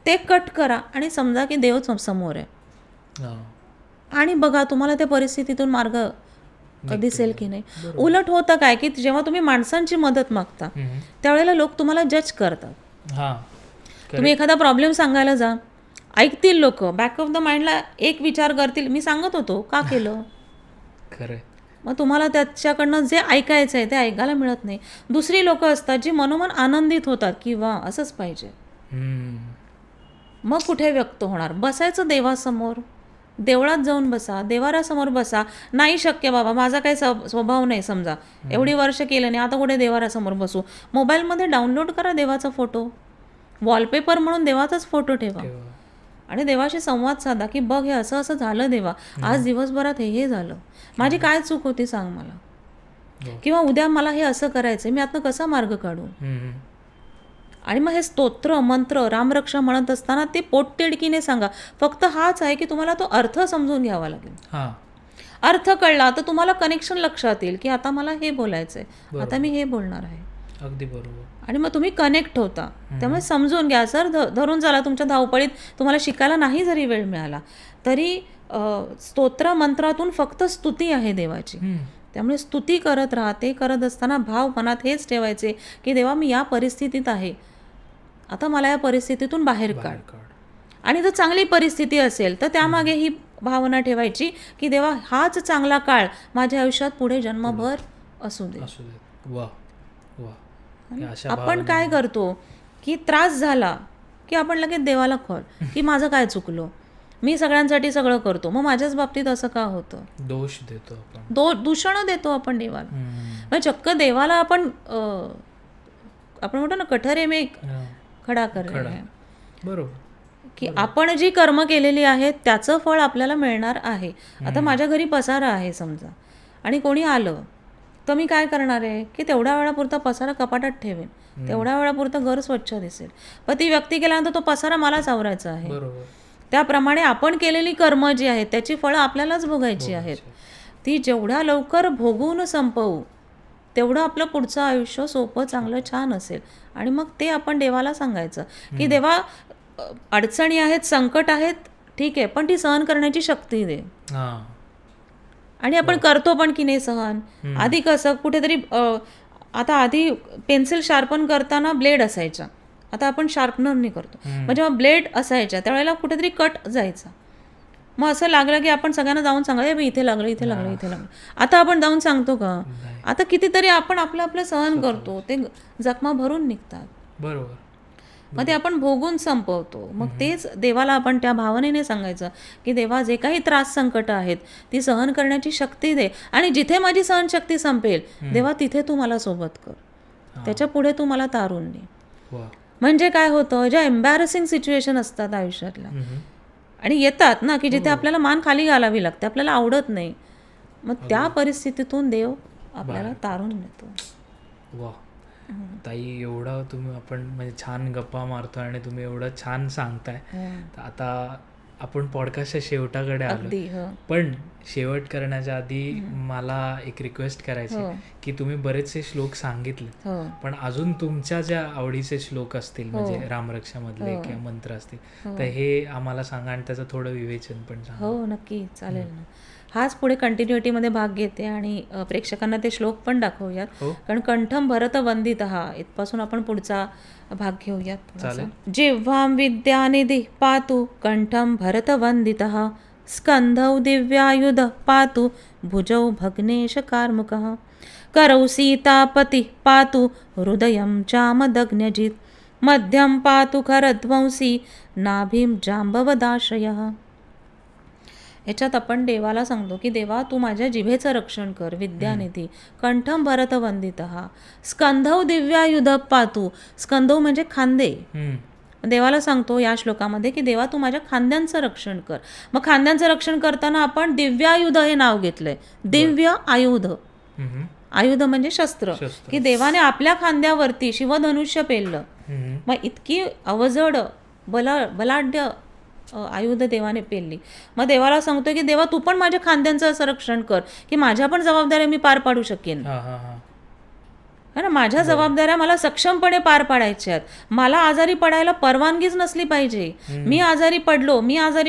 ते कट करा आणि समजा की देव समोर आहे. आणि बघा तुम्हाला त्या परिस्थितीतून मार्ग दिसेल की नाही. उलट होतं काय की जेव्हा तुम्ही माणसांची मदत मागता त्यावेळेला लोक तुम्हाला जज करतात. तुम्ही एखादा प्रॉब्लेम सांगायला जा, ऐकतील लोक, बॅक ऑफ द माइंडला एक विचार करतील, मी सांगत होतो का केलं. मग तुम्हाला त्याच्याकडनं जे ऐकायचं आहे ते ऐकायला मिळत नाही. दुसरी लोक असतात जी मनोमन आनंदित होतात की वा असंच पाहिजे. मग कुठे व्यक्त होणार? बसायचं देवासमोर, देवळात जाऊन बसा, देवारासमोर बसा. नाही शक्य बाबा, माझा काही स्वभाव नाही, समजा एवढी वर्ष केलं नाही, आता कुठे देवारासमोर बसू. मोबाईलमध्ये डाउनलोड करा देवाचा फोटो, वॉलपेपर म्हणून देवाचाच फोटो ठेवा आणि देवाशी संवाद साधा की बघ हे असं असं झालं देवा, आज दिवसभरात हे झालं, माझी काय चूक होती सांग मला, किंवा उद्या मला हे असं करायचंय, मी आतनं कसा मार्ग काढू. आणि मग हे स्तोत्र मंत्र रामरक्षा म्हणत असताना ते पोटतिडकीने सांगा. फक्त हाच आहे की तुम्हाला तो अर्थ समजून घ्यावा लागेल. अर्थ कळला तर तुम्हाला कनेक्शन लक्षात येईल की आता मला हे बोलायचंय, आता मी हे बोलणार आहे. अगदी बरोबर. आणि मग तुम्ही कनेक्ट होता. त्यामुळे समजून घ्या. सर धरून झाला तुमच्या धावपळीत तुम्हाला शिकायला नाही जरी वेळ मिळाला तरी स्तोत्र मंत्रातून फक्त स्तुती आहे देवाची. त्यामुळे स्तुती करत राहा. ते करत असताना भाव मनात हेच ठेवायचे की देवा मी या परिस्थितीत आहे, आता मला या परिस्थितीतून बाहेर काढ. आणि जर चांगली परिस्थिती असेल तर त्यामागे ही भावना ठेवायची की देवा हाच चांगला काळ माझ्या आयुष्यात पुढे जन्मभर असू दे. आपण काय करतो की त्रास झाला की आपण लगेच देवाला कॉल की माझं काय चुकलो, मी सगळ्यांसाठी सगळं करतो, मग माझ्याच बाबतीत असं का होतं. दोष देतो आपण, दूषण देतो आपण देवाला. मग चक्क देवाला आपण म्हणतो ना कठरे में खडा कर बरोबर, की आपण जी कर्म केलेली आहेत त्याचं फळ आपल्याला मिळणार आहे. आता माझ्या घरी पसारा आहे समजा आणि कोणी आलं तर मी काय करणार आहे की तेवढ्या वेळापुरता पसारा कपाटात ठेवेन, तेवढ्या वेळापुरतं घर स्वच्छ दिसेल. पण ती व्यक्ती गेल्यानंतर तो पसारा मलाच आवरायचा आहे. बरोबर. त्याप्रमाणे आपण केलेली कर्म जी आहेत त्याची फळं आपल्यालाच भोगायची आहेत. ती जेवढ्या लवकर भोगून संपवू तेवढं आपलं पुढचं आयुष्य सोपं, चांगलं, छान असेल. आणि मग ते आपण देवाला सांगायचं की देवा, अडचणी आहेत, संकट आहेत, ठीक आहे, पण ती सहन करण्याची शक्ती दे. आणि आपण करतो पण की नाही सहन. आधी कसं कुठेतरी आता आधी पेन्सिल शार्पन करताना ब्लेड असायचा, आता आपण शार्पनरनी करतो. म्हणजे मग ब्लेड असायच्या त्यावेळेला कुठेतरी कट जायचा, मग असं लागलं की आपण सगळ्यांना जाऊन सांगा इथे लागलं, इथे लागलं, इथे लागलं. आता आपण जाऊन सांगतो का? आता कितीतरी आपण आपलं आपलं सहन करतो, ते जखमा भरून निघतात. बरोबर. मग ते आपण भोगून संपवतो. मग तेच देवाला आपण त्या भावनेने सांगायचं की देवा, जे काही त्रास संकट आहेत ती सहन करण्याची शक्ती दे, आणि जिथे माझी सहनशक्ती संपेल देवा तिथे तू मला सोबत कर, त्याच्या पुढे तू मला तारून दे. म्हणजे काय होतं, ज्या एम्बॅरसिंग सिच्युएशन असतात आयुष्यातल्या आणि येतात ना की जिथे आपल्याला मान खाली घालावी लागते, आपल्याला आवडत नाही, मग त्या परिस्थितीतून देव आपल्याला तारून देतो. वा ताई, एवढं तुम्ही आपण म्हणजे छान गप्पा मारतो आणि तुम्ही एवढं छान सांगताय. तर आता आपण पॉडकास्टच्या शेवटाकडे आलो, पण शेवट करण्याच्या आधी मला एक रिक्वेस्ट करायची की तुम्ही बरेचसे श्लोक सांगितले, पण अजून तुमच्या ज्या आवडीचे श्लोक असतील म्हणजे रामरक्षामधले किंवा मंत्र असतील तर हे आम्हाला सांगा आणि त्याचं थोडं विवेचन पण सांगा. हो नक्की, चालेल ना. हाच पुढे कंटिन्युटीमध्ये भाग घेते आणि प्रेक्षकांना ते श्लोक पण दाखवूयात, कारण कंठम भरत वंदित हा इथपासून आपण पुढचा भाग घेऊयात. जिह्वां विद्यानिधी पातु कंठम भरत वंदितः, स्कंधौ दिव्यायुध पातु भुजौ भग्नेश कार्मुकः, करौ सीतापति पातु हृदयं चामदग्न्यजित, मध्यम पातु खरध्वंसी नाभिं जांबवदाश्रयः. ह्याच्यात आपण देवाला सांगतो की देवा, तू माझ्या जिभेचं रक्षण कर, विद्यानिधी, कंठम भरत वंदितः, स्कंधौ दिव्यायुध पातू, स्कंधौ म्हणजे खांदे. देवाला सांगतो या श्लोकामध्ये की देवा, तू माझ्या खांद्यांचं रक्षण कर. मग खांद्यांचं रक्षण करताना आपण दिव्यायुध हे नाव घेतलंय, दिव्य आयुध. आयुध म्हणजे शस्त्र, की देवाने आपल्या खांद्यावरती शिवधनुष्य पेललं. मग इतकी अवजड बलाढ्य आयुध देवाने पेलली. मग देवाला सांगतोय की देवा, तू पण माझ्या खांद्यांचं असं रक्षण कर की माझ्या पण जबाबदाऱ्या मी पार पाडू शकेन. है ना, माझ्या जबाबदाऱ्या मला सक्षमपणे पार पाडायच्या आहेत. मला आजारी पडायला परवानगीच नसली पाहिजे. मी आजारी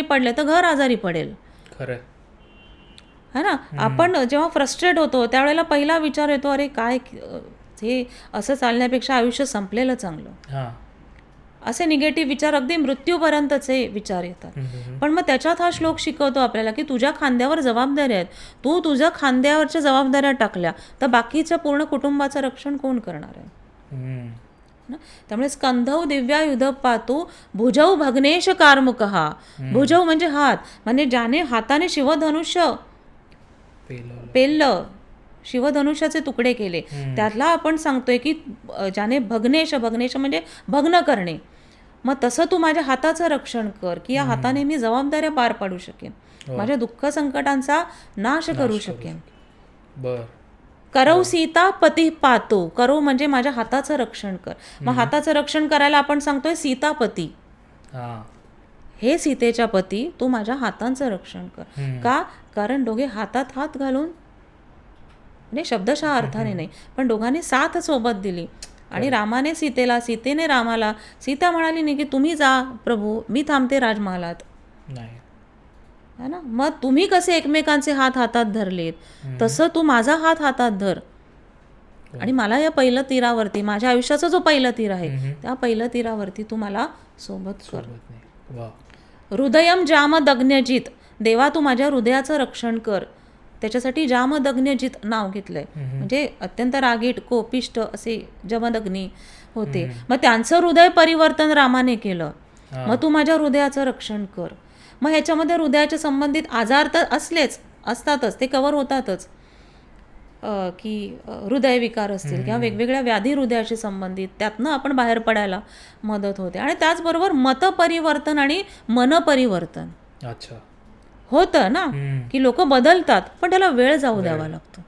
पडले तर घर आजारी पडेल. खरं है ना. आपण जेव्हा फ्रस्ट्रेट होतो त्यावेळेला पहिला विचार येतो, अरे काय हे असं चालण्यापेक्षा आयुष्य संपलेलं चांगलं. असे निगेटिव्ह विचार अगदी मृत्यूपर्यंतचे विचार येतात. पण मग त्याच्यात हा श्लोक शिकवतो आपल्याला की तुझ्या खांद्यावर जबाबदाऱ्या आहेत, तू तुझ्या खांद्यावरच्या जबाबदाऱ्या टाकल्या तर बाकीच्या पूर्ण कुटुंबाचं रक्षण कोण करणार आहे. त्यामुळे स्कंधौ दिव्यायुध पातू भुजौ भग्नेश कार्मुकः. भुजौ म्हणजे हात, म्हणजे ज्याने हाताने शिवधनुष्य पेललं, शिवधनुष्याचे तुकडे केले, त्यातला आपण सांगतोय की ज्याने भग्नेश म्हणजे भग्न करणे. मग तसं तू माझ्या हाताचं रक्षण कर की या हाताने मी जबाबदाऱ्या पार पाडू शकेन, माझ्या दुःख संकटांचा नाश करू शकेन. करौ सीता पती पातो, करो म्हणजे माझ्या हाताचं रक्षण कर. मग हाताचं रक्षण करायला आपण सांगतोय सीतापती, हे सीतेच्या पती, तू माझ्या हातांचं रक्षण कर. का? कारण दोघे हातात हात घालून, म्हणजे शब्दशः अर्थाने नाही पण दोघांनी साथ सोबत दिली. आणि रामाने सीतेला, सीतेने रामाला. सीता म्हणाली नाही की तुम्ही जा प्रभू, मी थांबते राजमहालात, है ना. मग तुम्ही कसे एकमेकांचे हात हातात धरलेत तसं तू माझा हात हातात धर आणि मला या पहिलं तीरावरती, माझ्या आयुष्याचा जो पहिला तीर आहे त्या पहिल्या तीरावरती तू मला सोबत कर. हृदयम जामदग्न्यजित, देवा तू माझ्या हृदयाचं रक्षण कर. त्याच्यासाठी जामदग्न्यजित नाव घेतलंय, म्हणजे अत्यंत रागीट, कोपिष्ट असे जमदग्नी होते. मग त्यांचं हृदय परिवर्तन रामाने केलं. मग तू माझ्या हृदयाचं रक्षण कर. मग ह्याच्यामध्ये हृदयाच्या संबंधित आजार तर असतातच, ते कव्हर होतातच, की हृदयविकार असतील किंवा वेगवेगळ्या व्याधी हृदयाशी संबंधित, त्यातनं आपण बाहेर पडायला मदत होते. आणि त्याचबरोबर मतपरिवर्तन आणि मनपरिवर्तन होतं ना, की लोक बदलतात पण त्याला वेळ जाऊ द्यावा लागतो.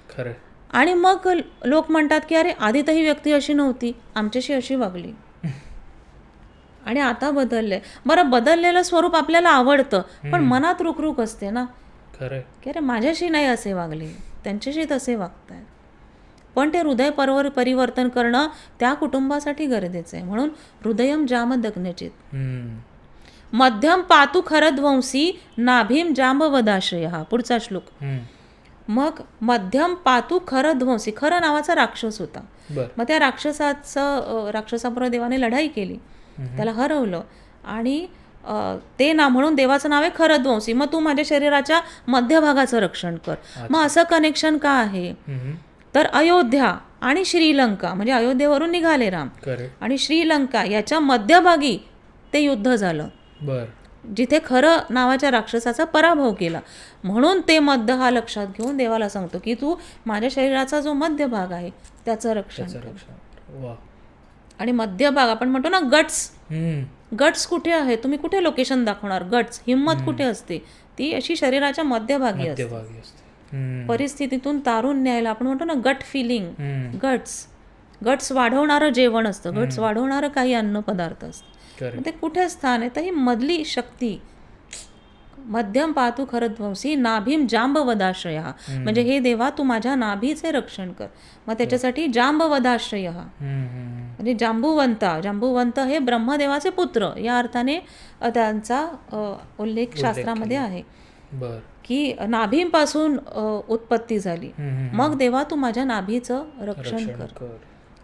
खरं आणि मग लोक म्हणतात की अरे आधी तर ही व्यक्ती अशी नव्हती, आमच्याशी अशी वागली आणि आता बदलले. बरं, बदललेलं स्वरूप आपल्याला आवडतं, पण मनात रुखरुख असते ना, खरं. की अरे माझ्याशी नाही असे वागले, त्यांच्याशी तसे वागतायत. पण ते हृदय परिवर्तन करणं त्या कुटुंबासाठी गरजेचं आहे. म्हणून हृदयम जाम दग्नचित मध्यम पातू खरध्वंसी नाभीम जांबवदाश्रय. हा पुढचा श्लोक. मग मध्यम पातू खरध्वंसी, खर नावाचा राक्षस होता. मग त्या राक्षसाबरोबर देवाने लढाई केली, त्याला हरवलं आणि ते ना म्हणून देवाचं नाव आहे खरध्वंसी. मग तू माझ्या शरीराच्या मध्यभागाचं रक्षण कर. मग असं कनेक्शन का आहे तर अयोध्या आणि श्रीलंका, म्हणजे अयोध्येवरून निघाले राम आणि श्रीलंका याच्या मध्यभागी ते युद्ध झालं, जिथे खरं नावाच्या राक्षसाचा पराभव केला. म्हणून ते मध्य हा लक्षात घेऊन देवाला सांगतो की तू माझ्या शरीराचा जो मध्यभाग आहे त्याचं रक्षण कर. आणि मध्यभाग आपण म्हणतो ना गट्स कुठे आहे, तुम्ही कुठे लोकेशन दाखवणार? गट्स, हिंमत कुठे असते? ती अशी शरीराच्या मध्यभागी असते. परिस्थितीतून तारून न्यायला आपण म्हणतो ना गट फिलिंग. गट्स वाढवणारं जेवण असतं, गट्स वाढवणारं काही अन्नपदार्थ असतं. ते कुठे स्थान आहे तर ही मधली शक्ती. मध्यम पातू खरध्वंसी नाभीम जांबवदाश्रय. म्हणजे हे देवा तू माझ्या नाभीचे रक्षण कर. मग त्याच्यासाठी जांबवदाश्रय म्हणजे जांबुवंत हे ब्रह्मदेवाचे पुत्र या अर्थाने त्यांचा उल्लेख शास्त्रामध्ये आहे की नाभीपासून उत्पत्ती झाली. मग देवा तू माझ्या नाभीचं रक्षण कर.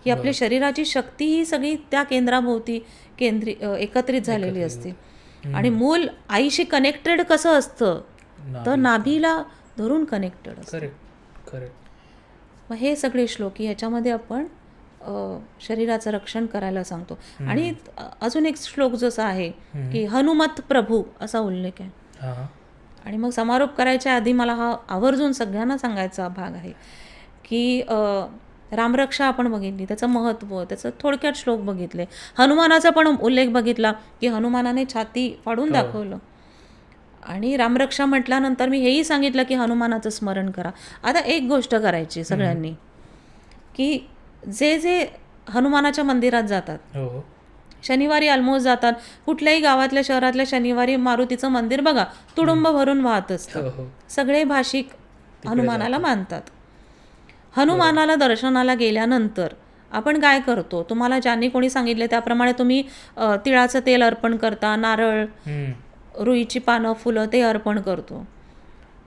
ही आपल्या शरीराची शक्ती ही सगळी त्या केंद्राभोवती एकत्रित झालेली असते. आणि मूल आईशी कनेक्टेड कसं असतं तर नाभीला धरून कनेक्टेड असतं. मग हे सगळे श्लोक याच्यामध्ये आपण शरीराचं रक्षण करायला सांगतो. आणि अजून एक श्लोक जसा आहे की हनुमत प्रभू असा उल्लेख आहे. आणि मग समारोप करायच्या आधी मला हा आवर्जून सगळ्यांना सांगायचा भाग आहे की रामरक्षा आपण बघितली, त्याचं महत्त्व, त्याचं थोडक्यात श्लोक बघितले. हनुमानाचा पण उल्लेख बघितला की हनुमानाने छाती फाडून दाखवलं. आणि रामरक्षा म्हटल्यानंतर मी हेही सांगितलं की हनुमानाचं स्मरण करा. आता एक गोष्ट करायची सगळ्यांनी की जे हनुमानाच्या मंदिरात जातात, शनिवारी ऑलमोस्ट जातात, कुठल्याही गावातल्या शहरातल्या शनिवारी मारुतीचं मंदिर बघा तुडुंब भरून वाहत असतं. सगळे भाषिक हनुमानाला मानतात. हनुमानाला दर्शनाला गेल्यानंतर आपण काय करतो, तुम्हाला ज्यांनी कोणी सांगितले त्याप्रमाणे तुम्ही तिळाचं तेल अर्पण करता, नारळ, रुईची पानं, फुलं ते अर्पण करतो.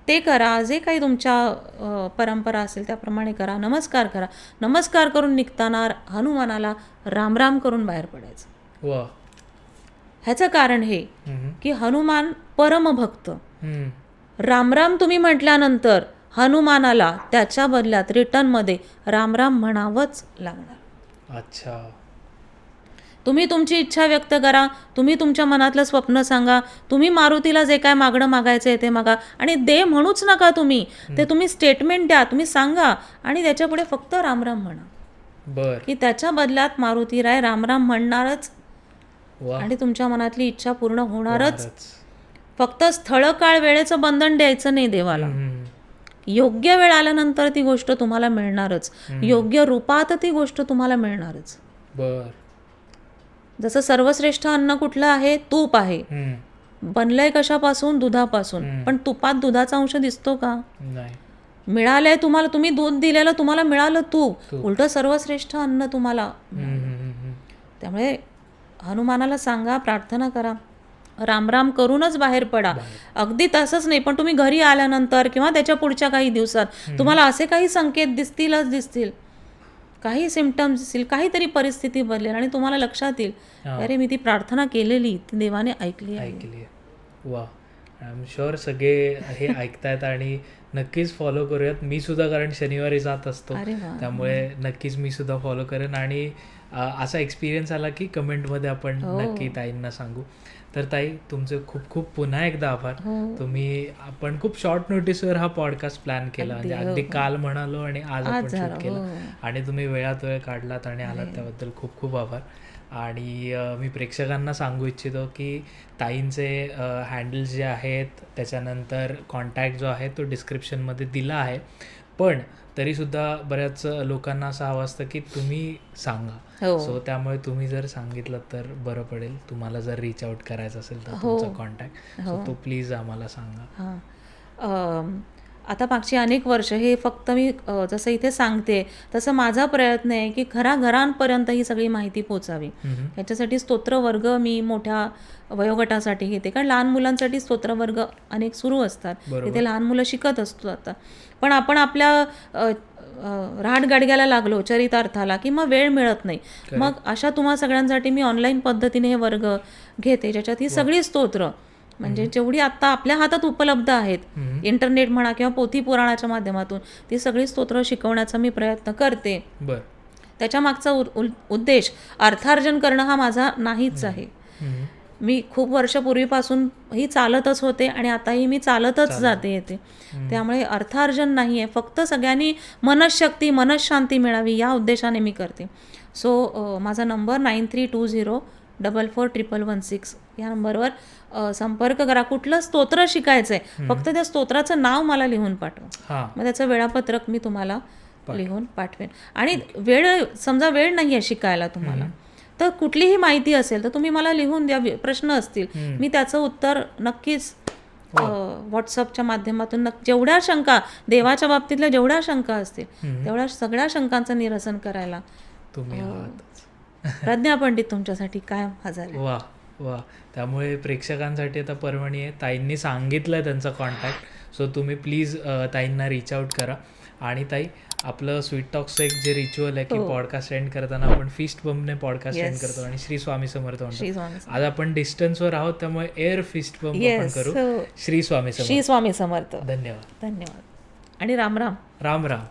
ते करा, जे काही तुमच्या परंपरा असेल त्याप्रमाणे करा. नमस्कार करा. नमस्कार करून निघताना हनुमानाला रामराम करून बाहेर पडायचं. ह्याचं कारण हे की हनुमान परमभक्त. रामराम तुम्ही म्हटल्यानंतर हनुमानाला त्याच्या बदल्यात रिटर्नमध्ये रामराम म्हणावंच लागणार. अच्छा. तुम्ही तुमची इच्छा व्यक्त करा, तुम्ही तुमच्या मनातलं स्वप्न सांगा, तुम्ही मारुतीला जे काय मागणं मागायचं आहे ते मागा. आणि दे म्हणूच नका तुम्ही, ते तुम्ही स्टेटमेंट द्या, तुम्ही सांगा आणि त्याच्यापुढे फक्त रामराम म्हणा. की त्याच्या बदल्यात मारुती राय रामराम म्हणणारच आणि तुमच्या मनातली इच्छा पूर्ण होणारच. फक्त स्थळ काळ वेळेचं बंधन द्यायचं नाही देवाला. योग्य वेळ आल्यानंतर ती गोष्ट तुम्हाला मिळणारच, योग्य रूपात ती गोष्ट तुम्हाला मिळणारच. जसं सर्वश्रेष्ठ अन्न कुठलं आहे? तूप आहे. बनलंय कशापासून? दुधापासून. पण तुपात दुधाचा अंश दिसतो का? मिळालंय तुम्हाला, तुम्ही दूध दिलेलं तुम्हाला मिळालं तूप, उलट सर्वश्रेष्ठ अन्न तुम्हाला. त्यामुळे हनुमानाला सांगा, प्रार्थना करा, रामराम करूनच बाहेर पडा. अगदी तसंच नाही, पण तुम्ही घरी आल्यानंतर किंवा त्याच्या पुढच्या काही दिवसात तुम्हाला असे काही संकेत दिसतील, काही सिम्पटम्स दिसतील, काहीतरी परिस्थिती बदलेल आणि तुम्हाला लक्षात येईल अरे मी ती प्रार्थना केलेली, ती देवाने ऐकली आहे. वा, आय एम शुअर सगळे हे ऐकतायत आणि नक्कीच फॉलो करूयात. मी सुद्धा, कारण शनिवारी जात असतो, त्यामुळे नक्कीच मी सुद्धा फॉलो करेन. आणि असा एक्सपिरियन्स आला की कमेंटमध्ये आपण नक्की ताईंना सांगू. तर ताई, तुमचे खूप खूप पुन्हा एकदा आभार. आपण खूप शॉर्ट नोटीसवर हा पॉडकास्ट प्लॅन केला, म्हणजे अगदी काल म्हणालो आणि आज आपण शूट केलं आणि तुम्ही वेळात वेळ काढलात आणि आलात, त्याबद्दल खूप खूप आभार. आणि मी प्रेक्षकांना सांगू इच्छितो की ताईंचे हँडल्स जे आहेत, त्याच्यानंतर कॉन्टॅक्ट जो आहे तो डिस्क्रिप्शनमध्ये दिला आहे. पण तरीसुद्धा बऱ्याच लोकांना असं हवं असतं की तुम्ही सांगा. हो. सो त्यामुळे तुम्ही जर सांगितलं तर बरं पडेल. तुम्हाला जर रीच आउट करायचं असेल तर हो. तुमचा कॉन्टॅक्ट, सो तो प्लीज आम्हाला सांगा. हां. आता मागची अनेक वर्ष हे फक्त मी जसं इथे सांगते तसं माझा प्रयत्न आहे की घराघरांपर्यंत ही सगळी माहिती पोचावी. ह्याच्यासाठी स्तोत्रवर्ग मी मोठ्या वयोगटासाठी घेते, कारण लहान मुलांसाठी स्तोत्रवर्ग अनेक सुरू असतात. तिथे लहान मुलं शिकत असतो आता. पण आपण आपल्या राहटगाडग्याला लागलो चरितार्थाला की मग वेळ मिळत नाही. मग अशा तुम्हा सगळ्यांसाठी मी ऑनलाईन पद्धतीने हे वर्ग घेते, ज्याच्यात ही सगळी स्तोत्र म्हणजे जेवढी आत्ता आपल्या हातात उपलब्ध आहेत, इंटरनेट म्हणा किंवा पोथी पुराणाच्या माध्यमातून, ती सगळी स्तोत्र शिकवण्याचा मी प्रयत्न करते. त्याच्या मागचा उद्देश अर्थार्जन करणं हा माझा नाहीच आहे. मी खूप वर्षापूर्वीपासून ही चालतच होते आणि आताही मी चालतच जाते येते. त्यामुळे अर्थार्जन नाही आहे, फक्त सगळ्यांनी मनःशक्ती मनःशांती मिळावी या उद्देशाने मी करते. सो माझा नंबर 9320441116 या नंबरवर संपर्क करा. कुठलं स्तोत्र शिकायचं आहे, फक्त त्या स्तोत्राचं नाव मला लिहून पाठवा. मग त्याचं वेळापत्रक मी तुम्हाला लिहून पाठवेन. आणि समजा वेळ नाही आहे शिकायला तुम्हाला, तर कुठलीही माहिती असेल तर तुम्ही मला लिहून द्या. प्रश्न असतील, मी त्याचं उत्तर नक्कीच व्हॉट्सअपच्या माध्यमातून जेवढ्या शंका देवाच्या बाबतीतल्या जेवढ्या शंका असतील तेवढ्या सगळ्या शंकांचं निरसन करायला तुम्ही प्रज्ञा पंडित तुमच्यासाठी कायम हजर आहे. वा वा. त्यामुळे प्रेक्षकांसाठी आता पर्वणी आहे. ताईंनी सांगितलं त्यांचा कॉन्टॅक्ट, सो तुम्ही प्लीज ताईंना रीच आउट करा. आणि ताई, आपलं स्वीट टॉक्सचं एक जे रिच्युअल आहे की पॉडकास्ट एंड करताना आपण फिस्ट बंपने पॉडकास्ट एंड करतो आणि श्री स्वामी समर्थ म्हणतो. आज आपण डिस्टन्सवर आहोत त्यामुळे एअर फिस्ट बंप आपण करू. श्री स्वामी समर्थ. श्री स्वामी समर्थ. धन्यवाद. धन्यवाद आणि राम राम. राम राम.